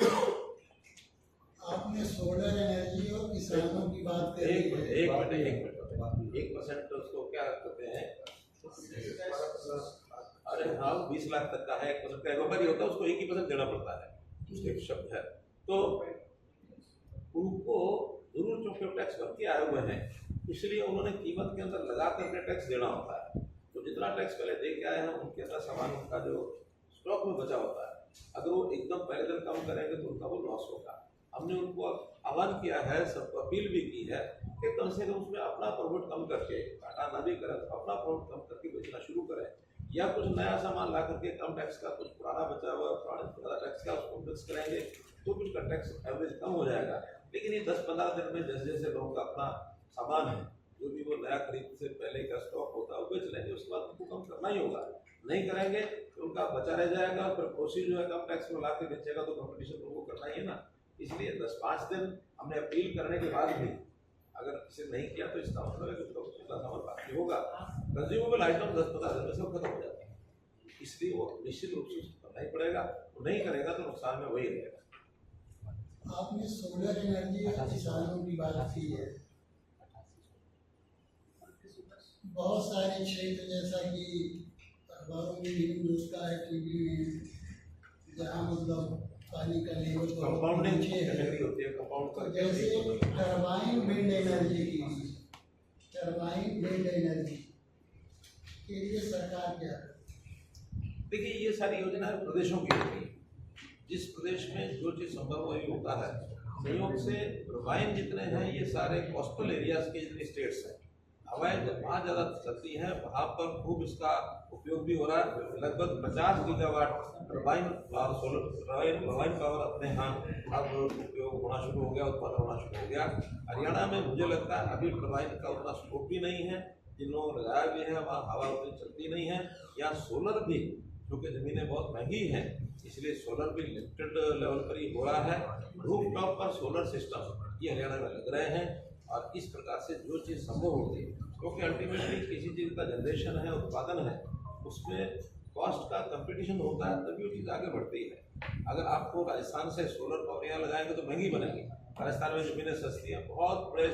आपने सोलर एनर्जी और किसानों की बात करी है। एक मिनट 1% उसको क्या कहते हैं, अरे हाँ, 20 लाख तक का है, 1% का व्यापारी होता है, उसको 1% देना पड़ता है, एक शब्द है। तो उनको जरूर चूंकि टैक्स भर के आए हुए हैं, इसलिए उन्होंने कीमत के अंदर लगा करके टैक्स देना होता है। तो जितना टैक्स पहले दे के आए हैं उनके अंदर सामान उनका जो स्टॉक में बचा होता है, अगर वो एकदम पहले दिन कम करेंगे तो उनका वो लॉस होगा। हमने उनको आह्वान किया है, सबको अपील भी की है कि कम से कम उसमें अपना प्रॉफिट कम करके, घाटा ना भी करें तो अपना प्रॉफिट कम करके बेचना शुरू करें, या कुछ नया सामान ला करके कम टैक्स का, कुछ पुराना बचा हुआ पुराना टैक्स का उसको मिक्स करेंगे तो कुछ का टैक्स एवरेज कम हो जाएगा। लेकिन ये 10-15 दिन में जैसे जैसे लोगों का अपना सामान है, जो भी वो नया खरीद से पहले का स्टॉक होता है वो बेच लेंगे, उसके बाद उनको कम करना ही होगा। नहीं करेंगे तो उनका बचा रह जाएगा, और फिर कोशिश जो है कम टैक्स में ला के बेचेगा तो कंपटीशन उनको करना ही है ना। इसलिए 10-5 दिन हमने अपील करने के बाद भी अगर इसे नहीं किया तो इसका मतलब है कि उसका सामान बाकी होगा। कंज्यूमेबल आइटम 10-15 दिन में सब खत्म हो जाते हैं, इसलिए वो निश्चित रूप से करना ही पड़ेगा। वो नहीं करेगा तो नुकसान में वही रहेगा। आपने सोलर एनर्जी और किसानों की बात की है। बहुत सारे क्षेत्र जैसा कि अखबारों में भी न्यूज़ का है, टीवी में, जहाँ मतलब पानी का लेवल कंपाउंड नीचे है, होती है, कंपाउंड तो जैसे टरबाइन विंड एनर्जी की, टरबाइन विंड एनर्जी के लिए सरकार क्या है? देखिए, ये सारी योजना प्रदेशों की होती है। जिस प्रदेश में जो चीज़ संभव वही होता है। संयोग से टरबाइन जितने हैं ये सारे कोस्टल एरियाज के जितने स्टेट्स हैं, हवाएं वहाँ ज़्यादा चलती हैं, वहाँ पर खूब इसका उपयोग भी हो रहा है। लगभग 50 गीगावाट टरबाइन और सोलर टरबाइन पावर अपने यहाँ अब उपयोग होना शुरू हो गया, उत्पादन होना शुरू हो गया। हरियाणा में मुझे लगता है अभी टरबाइन का उतना स्कोप भी नहीं है, जिन लोगों ने लगाया भी है वहाँ हवा उतनी चलती नहीं है। या सोलर भी, क्योंकि ज़मीनें बहुत महंगी हैं, इसलिए सोलर भी लिमिटेड लेवल पर ही हो रहा है। रूफ टॉप पर सोलर सिस्टम ये हरियाणा में लग रहे हैं, और इस प्रकार से जो चीज़ संभव होगी, क्योंकि अल्टीमेटली किसी चीज़ का जनरेशन है, उत्पादन है, उसमें कॉस्ट का कंपटीशन होता है, तभी वो चीज़ आगे बढ़ती है। अगर आपको राजस्थान से सोलर पावर यहाँ लगाएंगे तो महंगी बनेगी। राजस्थान में ज़मीनें सस्ती हैं, बहुत बड़े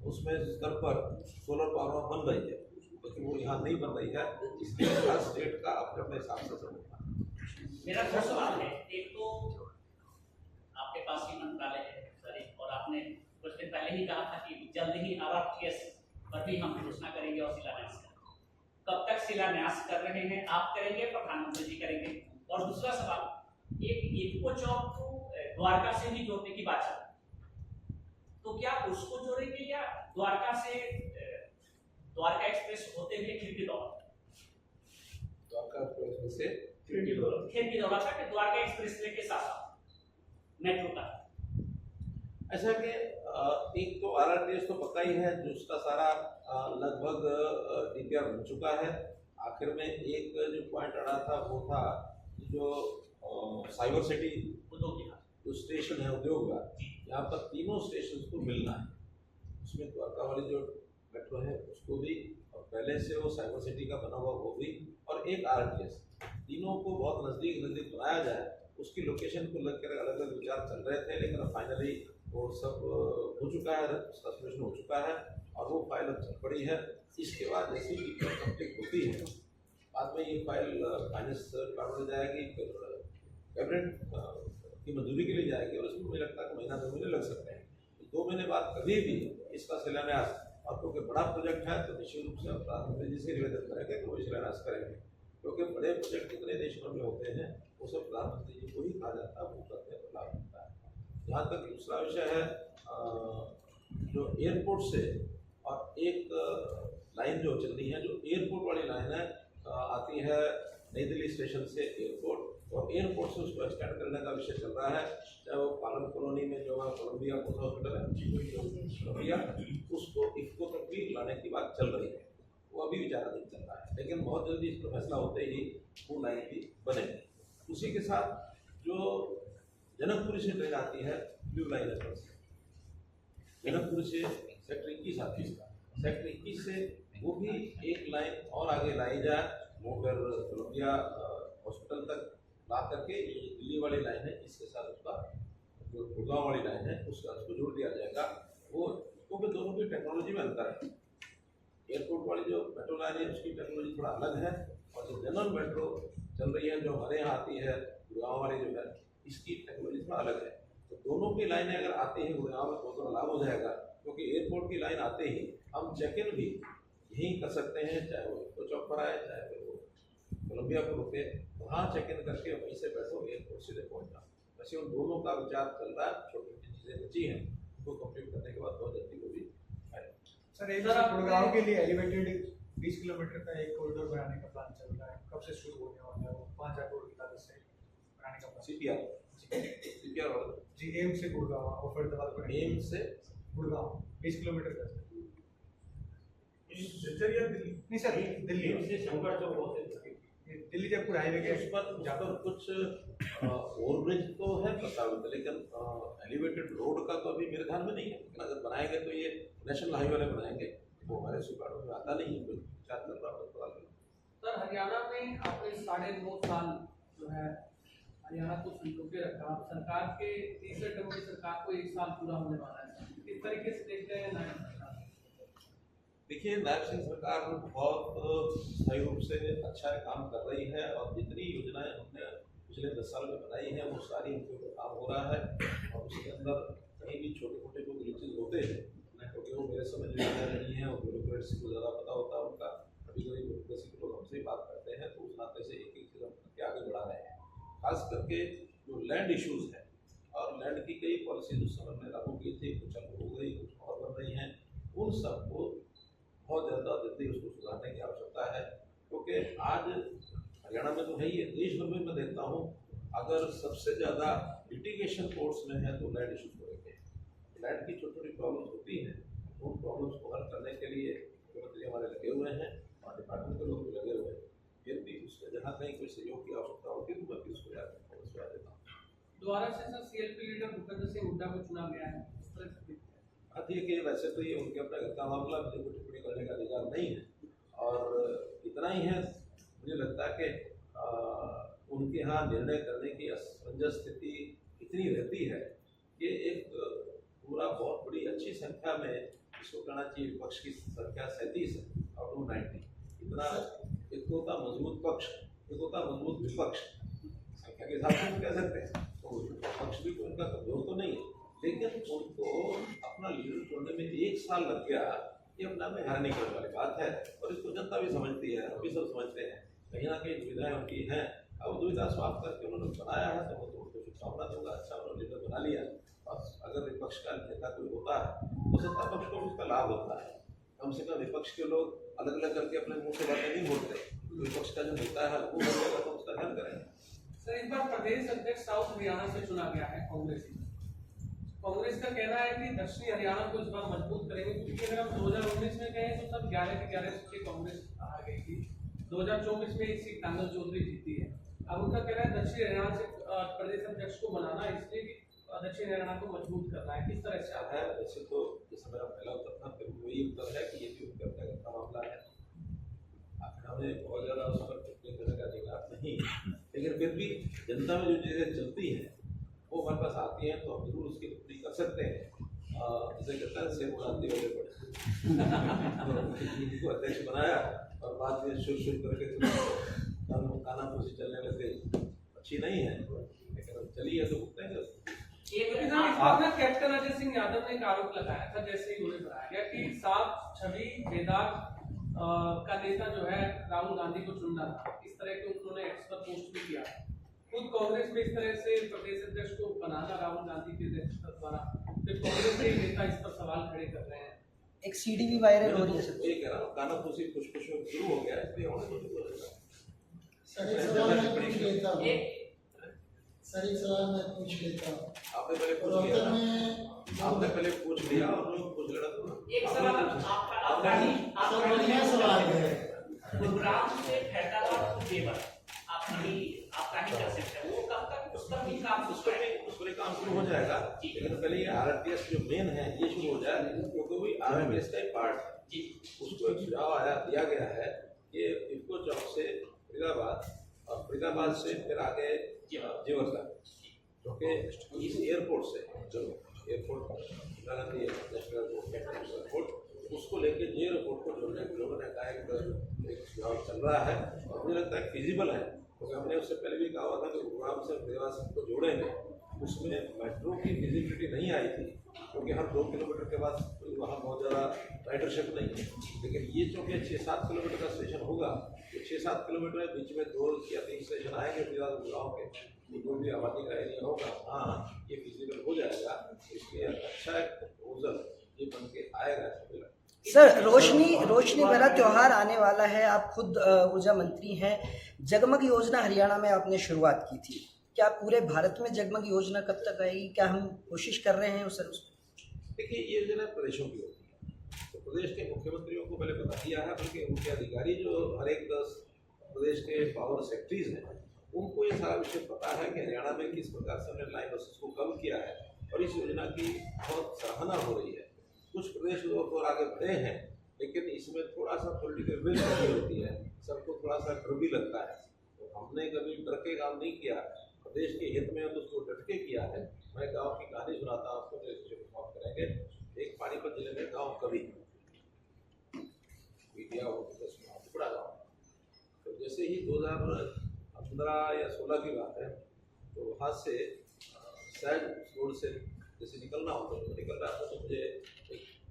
उसमें स्तर पर सोलर पावर बन रही है, लेकिन वो यहाँ नहीं बन रही है। इसलिए हर स्टेट का अपने अपने हिसाब से सब होता है। मेरा दो सवाल है। एक तो आपके पास ही मंत्रालय है सर, और आपने कुछ दिन पहले ही कहा था कि जल्द ही RRTS पर भी हम घोषणा करेंगे और शिलान्यास करेंगे। कब तक शिलान्यास कर रहे हैं? आप करेंगे, प्रधानमंत्री जी करेंगे? और दूसरा सवाल, एक इको चौक को द्वारका से भी जोड़ने की बात चल रही है, तो तो क्या उसको जोड़ेंगे या द्वारका से द्वारका एक्सप्रेस होते हुए खिड़की दौरा द्वारका एक्सप्रेस से खिड़की दौरा का द्वारका एक्सप्रेस वे के साथ मेट्रो का? ऐसा कि एक तो RRTS तो पक्का ही है, जो उसका सारा लगभग DPR बन चुका है। आखिर में एक जो पॉइंट अड़ा था वो था जो साइबर सिटी जो स्टेशन है उद्योग का, यहाँ पर तीनों स्टेशन को मिलना है। उसमें द्वारका वाली जो मेट्रो है उसको भी, और पहले से वो साइबर सिटी का बना हुआ वो भी, और एक RRTS, तीनों को बहुत नज़दीक बनाया जाए। उसकी लोकेशन को लेकर अलग अलग विचार चल रहे थे, लेकिन फाइनली वो सब हो चुका है, उसका सोल्यूशन हो चुका है और वो फाइल अब चल पड़ी है। इसके बाद जैसे ही कंप्लीट होती है, बाद में ये फाइल फाइनेंस डिपार्टमेंट में जाएगी, फिर कैबिनेट की मंजूरी के लिए जाएगी, और उसमें मुझे लगता है कि महीना 2 महीने लग सकते हैं। तो 2 महीने बाद कभी भी इसका शिलान्यास, और क्योंकि बड़ा प्रोजेक्ट है तो निश्चित रूप से प्रधानमंत्री जी से निवेदन करेंगे कि वो शिलान्यास करेंगे, क्योंकि बड़े प्रोजेक्ट कितने देशों में होते हैं वो सब प्रधानमंत्री जी को ही कहा जाता है, वो करते हैं तो लाभ मिलता है। जहाँ तक दूसरा विषय है जो एयरपोर्ट से, और एक लाइन जो चल रही है, जो एयरपोर्ट वाली लाइन है, आती है नई दिल्ली स्टेशन से एयरपोर्ट, और एयरपोर्ट से उसको एक्सटेंड करने का विषय चल रहा है। चाहे वो पालन कॉलोनी में जो है कोलंबिया हॉस्पिटल है कोलंबिया, उसको इफको तक भी लाने की बात चल रही है, वो अभी विचाराधीन चल रहा है, लेकिन बहुत जल्दी इस पर फैसला होते ही वो लाइन भी बनेगी। उसी के साथ जो जनकपुरी से ट्रेन आती है ब्लू लाइन पर से, जनकपुरी से सेक्टर 21 आती है, सेक्टर 21 से वो भी एक लाइन और आगे लाई जाए, वो फिर कोलंबिया हॉस्पिटल तक ला करके ये दिल्ली वाली लाइन है, इसके साथ उसका जो गुड़गांव वाली लाइन है उसका उसको जोड़ दिया जाएगा। वो क्योंकि दोनों की टेक्नोलॉजी में अंतर है, एयरपोर्ट वाली जो मेट्रो लाइन है उसकी टेक्नोलॉजी थोड़ा अलग है, और जो जनरल मेट्रो चल रही है जो हमारे यहाँ आती है गुड़गांव वाली जो है, इसकी टेक्नोलॉजी थोड़ा अलग है। तो दोनों की लाइनें अगर आती हैं गुड़गांव में तो लाभ हो जाएगा, क्योंकि एयरपोर्ट की लाइन आते ही हम चेक इन भी यहीं कर सकते हैं, चाहे वो इको चौक पर आए, चाहे वो कोलंबिया पर रुके, वहाँ चेक इन करके वहीं से बैठो एयरपोर्ट सीधे पहुँचना। वैसे उन दोनों का विचार चल रहा है, छोटी छोटी चीज़ें बची हैं, उनको कंप्लीट करने के बाद बहुत जल्दी वो भी आएगा। सर एक गुड़गांव के लिए एलिवेटेड 20 किलोमीटर का एक कॉरिडोर बनाने का प्लान चल रहा है, कब से शुरू होने वाला है? वो 5,000 करोड़ की लागत से बनाने का CPR वाला जी, एम से गुड़गांव और फरीदाबाद को एम से गुड़गांव 20 किलोमीटर का दिल्ली नहीं सर, दिल्ली से शंकर चौक होते दिल्ली जयपुर हाईवे के उस पर कुछ ओवरब्रिज तो है प्रस्तावित, लेकिन एलिवेटेड रोड का तो अभी मेरे ध्यान में नहीं है, लेकिन अगर बनाएंगे तो ये नेशनल हाईवे वाले बनाएंगे, वो हमारे सुपाड़ों में आता नहीं है, कोई विचार कर रहा है। सर हरियाणा में आपने 9.5 साल जो है हरियाणा को संजोगे रखा, सरकार के तीसरे टर्म की सरकार को 1 साल पूरा होने वाला है, किस तरीके से देखते हैं नायब सरकार? देखिए, नायब सिंह सरकार बहुत सही रूप से अच्छा काम कर रही है, और जितनी योजनाएं हमने पिछले 10 साल में बनाई हैं वो सारी उनके ऊपर काम हो रहा है, और उसके अंदर कहीं भी छोटे मोटे जो ग्लिचेज होते हैं, क्योंकि वो मेरे समझ में नहीं है, और ब्यूरोक्रेसी को ज़्यादा पता होता है उनका, कभी कभी ब्यूरोक्रेसी के लोग हमसे ही बात करते हैं, तो उस नाते से एक एक चीज़ हम करके आगे बढ़ा रहे हैं। खास करके जो लैंड इशूज़ हैं, और लैंड की कई पॉलिसीज उस समय में लागू की थी, कुछ चालू हो गई, कुछ और बन रही हैं, उन सबको बहुत ज़्यादा जल्दी उसको सुधारने की आवश्यकता है, क्योंकि आज हरियाणा में तो है ही है, देश भर में मैं देखता हूँ अगर सबसे ज़्यादा लिटिगेशन कोर्ट्स में है तो लैंड इशूज़ हो रहे हैं। लैंड की छोटी छोटी प्रॉब्लम्स होती हैं, उन प्रॉब्लम्स को हल करने के लिए मुख्यमंत्री हमारे लगे हुए हैं, और डिपार्टमेंट के लोग भी लगे हुए हैं। फिर भी उसमें जहाँ कहीं कोई सहयोग की आवश्यकता होती है तो मैं भी उसको याद देता हूँ। दोबारा से sir CLP leader Bhupendra Singh Hooda को चुना गया है, इस तरह से ठीक है, वैसे तो ये उनके अपने घर का मामला, मुझे कुछ टिप्पणी करने का अधिकार नहीं है, और इतना ही है मुझे लगता है कि उनके यहाँ निर्णय करने की असमंजस स्थिति इतनी रहती है कि एक पूरा बहुत बड़ी अच्छी संख्या में, इसको कहना चाहिए विपक्ष की संख्या 37 है आउट ऑफ 90, इतना एक होता मजबूत पक्ष, एक होता मजबूत विपक्ष, संख्या के हिसाब से कह सकते हैं, तो पक्ष भी उनका कमजोर तो नहीं है, लेकिन उनको अपना लीडर छोड़ने में 1 साल लग गया, ये अपना में हैरानी करने वाली बात है, और इसको जनता भी समझती है, हम भी सब समझते हैं, कहीं ना कहीं दुविधाएं उनकी हैं। अब दुविधा समाप्त करके उन्होंने बनाया है तो मैं तो उनको शुभकामना दूंगा, अच्छा उन्होंने लीडर बना लिया, और अगर विपक्ष का नेता कोई होता है तो सत्ता पक्ष को उसका लाभ होता है। कम से कम विपक्ष के लोग अलग अलग करके अपने मुंह से बातें नहीं बोलते, विपक्ष का जो नेता है वो बोलेगा तो उसका ध्यान करेंगे। सर, इस बार प्रदेश अध्यक्ष साउथ हरियाणा से चुना गया है कांग्रेस का कहना है कि दक्षिणी हरियाणा को इस बार मजबूत करेंगे, क्योंकि अगर हम 2019 में कहें तो सब 11 की 11 सीटें कांग्रेस हार गई थी। 2024 में एक सीट नांगल चौधरी जीती है। अब उनका कहना है दक्षिण हरियाणा से प्रदेश अध्यक्ष को बनाना, इसलिए कि दक्षिण हरियाणा को मजबूत करना है। किस तरह से आता है? वैसे तो जैसे मेरा पहला उत्तर था, फिर वही उत्तर है कि ये भी उनके व्यक्तिगत का मामला है। हमें बहुत ज़्यादा उस पर टिप्पणी करने का अधिकार नहीं, लेकिन फिर भी जनता में जो चीज़ें चलती हैं वो हमारे पास आती हैं तो हम जरूर उसकी टिप्पणी कर सकते हैं। जैसे कहता है सेब उड़ाते वाले पड़े को अध्यक्ष बनाया और बाद में शुरू करके काना फूसी चलने लगे, अच्छी नहीं है, लेकिन चली है तो भुगतेंगे। कैप्टन अजय सिंह यादव ने एक आरोप लगाया था, जैसे ही उन्हें बताया गया कि साफ छवि बेदाग का नेता जो है राहुल गांधी को चुनना था, इस तरह के उन्होंने एक्स पर पोस्ट भी किया। खुद कांग्रेस में इस तरह से प्रदेश अध्यक्ष को बनाना राहुल गांधी के नेतृत्व द्वारा, फिर कांग्रेस के नेता इस पर सवाल खड़े कर रहे हैं। एक सीडी भी वायरल हो रही है। ये कह रहा हूँ काना फूसी खुश शुरू हो गया, इसलिए सर एक सवाल मैं पूछ लेता हूँ। आपने पहले पूछ लिया और लोग पूछ लेना तो एक सवाल बढ़िया सवाल है। गुरुग्राम से फैसलाबाद जेवर आपका ही कंसेप्ट है, वो कब तक उस पर भी काम उस पर काम शुरू हो जाएगा, लेकिन पहले ये आरटीएस जो मेन है ये शुरू हो जाए, क्योंकि वही आरटीएस का एक पार्ट है। उसको एक सुझाव दिया गया है कि इफको चौक से फरीदाबाद और फरीदाबाद से फिर आगे जेवर तक, क्योंकि इस एयरपोर्ट से जो एयरपोर्ट उसको लेके जे एयरपोर्ट को जोड़ने का एक सुझाव चल रहा है और मुझे लगता है फिजिबल है, क्योंकि हमने उससे पहले भी कहा था कि गुरुग्राम से फरीदाबाद को जोड़ेंगे। उसमें मेट्रो की विजिबिलिटी नहीं आई थी, क्योंकि हम 2 किलोमीटर के बाद वहाँ बहुत ज़्यादा राइडरशिप नहीं है, लेकिन ये चूँकि 6-7 किलोमीटर का स्टेशन होगा, तो 6-7 किलोमीटर के बीच में 2 या 3 स्टेशन आएंगे गुरुग्राम के, जो भी आबादी का एरिया होगा, हाँ ये फिजिबल हो जाएगा। इसलिए अच्छा एक प्रपोजल ये बन के आएगा। सर, रोशनी भरा त्योहार आने वाला है, आप खुद ऊर्जा मंत्री हैं। जगमग योजना हरियाणा में आपने शुरुआत की थी, क्या पूरे भारत में जगमग योजना कब तक आएगी? क्या हम कोशिश कर रहे हैं सर उस? देखिए, ये योजना प्रदेशों की होती है, तो प्रदेश के मुख्यमंत्रियों को पहले बता दिया है, बल्कि उनके अधिकारी जो हर एक 10 प्रदेश के पावर सेक्रेटरीज हैं उनको ये सारा विषय पता है कि हरियाणा में किस प्रकार से हमने लाइन बसेस को कम किया है और इस योजना की बहुत सराहना हो रही है। कुछ प्रदेश लोग और आगे बढ़े हैं, लेकिन इसमें थोड़ा सा पॉलिटिकल विल नहीं होती है, सबको थोड़ा सा डर भी लगता है। तो हमने कभी डर के काम नहीं किया, प्रदेश के हित में तो उसको डट के किया है। मैं गाँव की कहानी सुनाता हूँ आपको, जो करेंगे। एक पानीपत जिले में गाँव कभी टुकड़ा गाँव, तो जैसे ही 2015 या 16 की बात है, तो वहाँ से शायद रोड से जैसे निकलना होता है, निकल रहा था, तो मुझे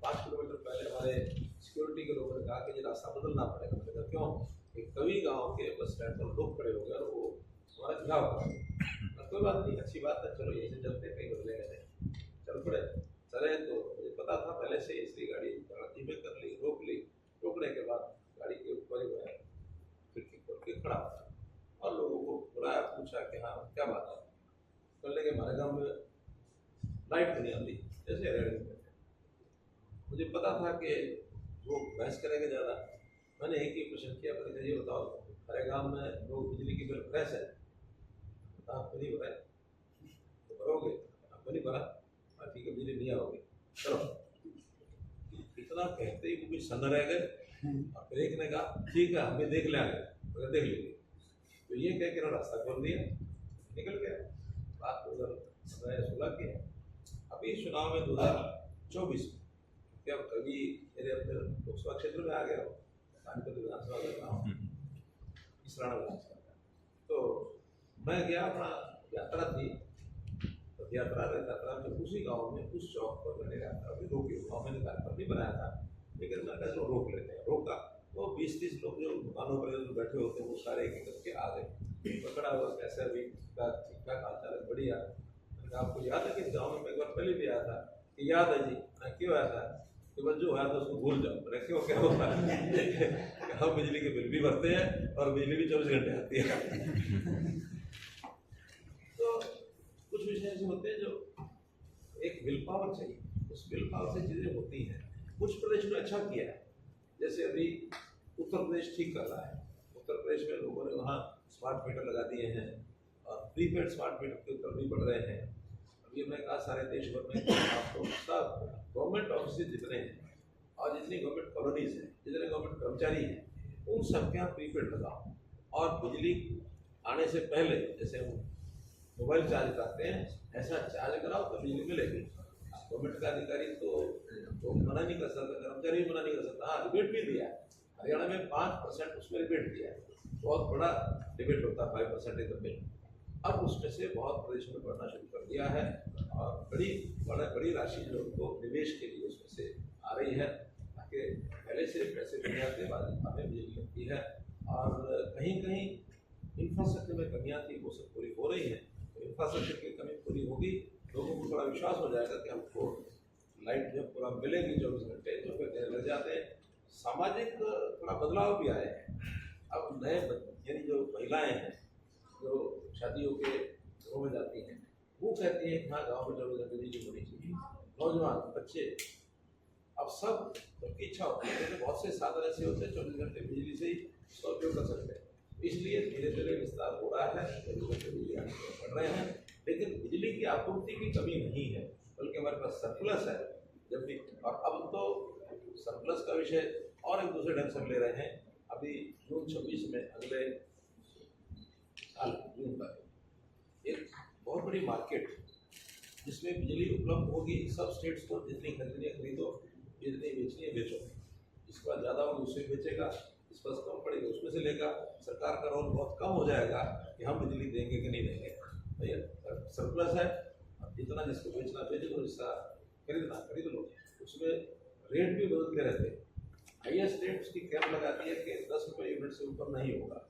5 किलोमीटर पहले हमारे सिक्योरिटी के लोगों ने कहा कि ये रास्ता बदलना पड़ेगा। मैंने कहा क्यों? कि कभी गांव के बस स्टैंड पर लोग खड़े हो गए और वो हमारा घिराव हुआ। कोई बात नहीं, अच्छी बात है, चलो यहीं से चलते, कहीं बदलेगा नहीं, चल पड़े। चले तो मुझे पता था पहले से, इसलिए गाड़ी धीमे कर ली, रोक ली। रोकने के बाद गाड़ी के ऊपर ही गया, खिड़की खोल के खड़ा और लोगों को बुलाया, पूछा कि हाँ क्या बात है। बोलने के हमारे गाँव में लाइट नहीं आती, जैसे रेड में। मुझे पता था कि वो बहस करेंगे ज़्यादा। मैंने एक ही क्वेश्चन किया, मैंने ये बताओ हमारे गांव में लोग बिजली की बिल भरे है? आप नहीं भराए तो भरोगे? आपको नहीं भरा, ठीक है बिजली नहीं आओगे, चलो। इतना कहते ही वो भी सन्न रह गए और फिर एक ने कहा ठीक है हमें देख लेंगे, देख लेंगे। तो ये कह के रास्ता खोल दिया, निकल गया। बात 2016 की है। अभी चुनाव में 2024 में क्या कभी मेरे अपने लोकसभा क्षेत्र में आ गया हो, पानीपत विधानसभा कर रहा हूँ, इसराना विधानसभा। तो मैं गया, अपना यात्रा थी, तो यात्रा में उसी गांव में उस चौक पर मैंने यात्रा भी रोकी। गाँव मैंने कार्यक्रम नहीं बनाया था, लेकिन मैं कहा रोक लेते हैं। रोका, वो 20-30 लोग जो दुकानों पर जो बैठे होते हैं वो सारे एक करके आ गए। पकड़ा हुआ कैसे अभी ठीक ठाक हाल चाल है, बढ़िया। आपको याद है कि गाँव में एक बार पहले भी आया था कि याद है जी, मैं क्यों आया था कि बस जो आया था उसको भूल जाओ। मैंने क्यों, क्या होता है हम बिजली के बिल भी भरते हैं और बिजली भी 24 घंटे आती है। तो कुछ विषय ऐसे होते हैं जो एक विल पावर चाहिए, उस विल पावर से चीज़ें होती हैं। कुछ प्रदेश में अच्छा किया है, जैसे अभी उत्तर प्रदेश ठीक कर रहा है। उत्तर प्रदेश में लोगों ने वहाँ स्मार्ट मीटर लगा दिए हैं और प्रीपेड स्मार्ट मीटर के ऊपर भी बढ़ रहे हैं। अभी मैं कहा सारे देश भर में आपको सब गवर्नमेंट ऑफिस जितने हैं और जितनी गवर्नमेंट कॉलोनीज हैं, जितने गवर्नमेंट कर्मचारी हैं, उन सबके यहाँ प्रीपेड लगाओ और बिजली आने से पहले जैसे हम मोबाइल चार्ज करते हैं ऐसा चार्ज कराओ तो बिजली मिलेगी। गवर्नमेंट का अधिकारी तो मना नहीं कर सकता, कर्मचारी भी मना नहीं कर सकता। हाँ, रिबेट भी दिया है, हरियाणा में 5% उसमें रिबेट दिया है, बहुत बड़ा रिबेट होता है 5% एकदम में। अब उसमें से बहुत प्रदेश में बढ़ना शुरू कर दिया है और बड़ी राशि जो उनको निवेश के लिए उसमें से आ रही है, ताकि पहले से पैसे मिल जाते हैं, बाद हमें बिजली लगती है। और कहीं कहीं इंफ्रास्ट्रक्चर में कमियाँ थी, वो सब पूरी हो रही हैं। तो इंफ्रास्ट्रक्चर की कमी पूरी होगी, लोगों को थोड़ा विश्वास हो जाएगा कि हमको लाइट जब पूरा मिलेगी 24 घंटे तो फिर देने लग जाते हैं। सामाजिक थोड़ा बदलाव भी आए हैं। अब नए यानी जो महिलाएं हैं जो शादियों के घरों में जाती हैं, वो कहती हैं कि हाँ गाँव में 24 घंटे बिजली होनी चाहिए। नौजवान बच्चे अब सब सबकी इच्छा होती है, तो बहुत से साधन ऐसे होते हैं 24 घंटे बिजली से ही उसका उपयोग कर सकते हैं। इसलिए धीरे धीरे विस्तार हो रहा है, 24 घंटे बिजली बढ़ रहे हैं, लेकिन बिजली की आपूर्ति की कमी नहीं है, बल्कि हमारे पास सरप्लस है। जब भी और अब तो सरप्लस का विषय और एक दूसरे ढंग से ले रहे हैं। अभी जून 26 में अगले साल जून तक एक बहुत बड़ी मार्केट जिसमें बिजली उपलब्ध होगी, सब स्टेट्स को जितनी खरीदनी है खरीदो, जितनी बेचनी है बेचो। इसके बाद ज़्यादा होगी उससे बेचेगा, इस पर कम पड़ेगी उसमें से लेगा। सरकार का रोल बहुत कम हो जाएगा कि हम बिजली देंगे कि नहीं देंगे। भैया सरप्लस है, अब जितना जिसको बेचना बेच लो, जिसका खरीदना खरीद लो। उसमें रेट भी बदलते रहते हैं। हाईएस्ट रेट उसकी कैप लगाती है कि 10 रुपये यूनिट से ऊपर नहीं होगा।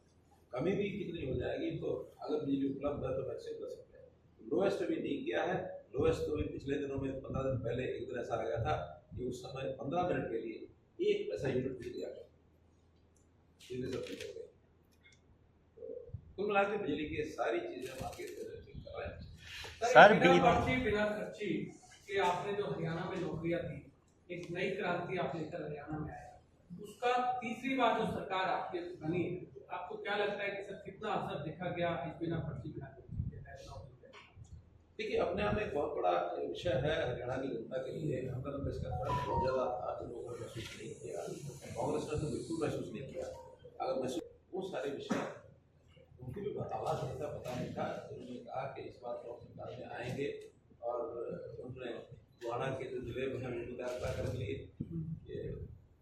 कमी भी कितनी हो जाएगी, तो अगर बिजली उपलब्ध है तो मैक्सिमम 10 रुपये। लोएस्ट अभी नहीं किया है, लोएस्ट तो भी पिछले दिनों में 15 दिन पहले एक दिन ऐसा आ गया था कि उस समय 15 मिनट के लिए 1 पैसा यूनिट बिजली आ गया, सीधे सब कुछ हो गया। तो कुल मिला के बिजली की सारी चीज़ें हम आगे कर रहे हैं। सर बिना खर्ची के आपने जो हरियाणा में नौकरियां दी, एक नई क्रांति आप लेकर हरियाणा में आए, उसका तीसरी बार जो सरकार आपकी बनी है, आपको क्या लगता है कि सर कितना असर देखा गया इस बिना खर्ची बिना खर्ची? देखिए, अपने आप में एक बहुत बड़ा विषय है हरियाणा की जनता के लिए। हमने तो इसका फर्क बहुत ज़्यादा आज लोगों ने महसूस नहीं किया, कांग्रेस ने तो बिल्कुल महसूस नहीं किया। अगर महसूस वो सारे विषय उनकी भी आवाज़ नहीं था, पता नहीं था। उन्होंने कहा कि इस बार तो सरकार में आएंगे और उन्होंने गुआना के जो जिले में उनको तैयार कर लिए, ये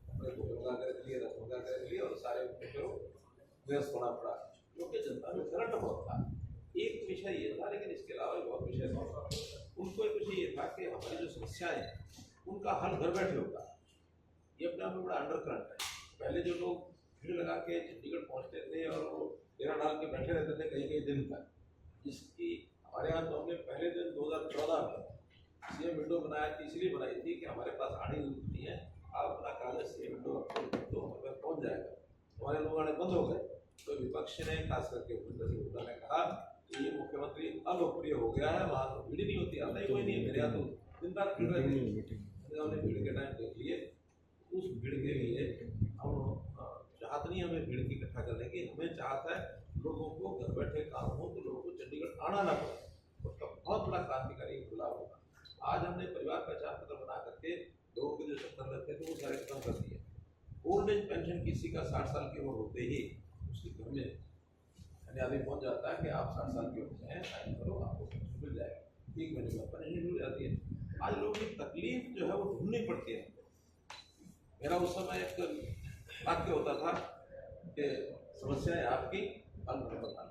अपने को गंगा कर लिए, रसगंगा कर लिए और सारे उनको व्यस्त होना पड़ा, क्योंकि जनता में करंट बहुत था। एक विषय ये था, लेकिन इसके अलावा बहुत विषय था। उनको एक विषय ये था कि हमारी जो समस्याएं हैं उनका हल घर बैठे होगा। ये अपने आप में बड़ा अंडर करंट है। पहले जो लोग भीड़ लगा के चंडीगढ़ पहुंचते थे और वो डेरा डाल के बैठे रहते थे कई कई दिन तक, इसकी हमारे यहाँ तो हमने पहले दिन 2014 में सीएम विंडो बनाया थी, इसलिए बनाई थी कि हमारे पास आने नहीं है, आप अपना कागज सीएम विंडो तो हमारे पास पहुँच जाएगा। हमारे लोग आने बंद हो गए, तो विपक्ष ने खास करके भूपेंद्र ने कहा कि ये मुख्यमंत्री अलोकप्रिय हो गया है, वहाँ तो भीड़ नहीं होती, आता ही कोई नहीं है। मेरे यहाँ तो दिन रात भीड़ रहती है। हमने भीड़ के टाइम देख लिए, उस भीड़ के लिए हम चाहत नहीं हमें भीड़ की इकट्ठा करने की, हमें चाहता है लोगों को घर बैठे काम हो तो लोगों को चंडीगढ़ आना ना पड़े। उसका बहुत बड़ा क्रांतिकारी बदलाव होगा। आज हमने परिवार पहचान पत्र बना करके लोगों के जो चक्कर लगते थे वो सारे खत्म कर दिए। ओल्ड एज पेंशन किसी का 60 साल की उम्र होते ही उसके घर में आदमी पहुंच जाता है कि आप 60 साल के हो गए हैं, साइन करो, आपको पेंशन मिल जाएगा। 1 महीने में पेंशन मिल जाती है। आज लोगों की तकलीफ जो है वो ढूंढनी पड़ती है। मेरा उस समय एक वाक्य होता था कि समस्याएं आपकी, हल बताना।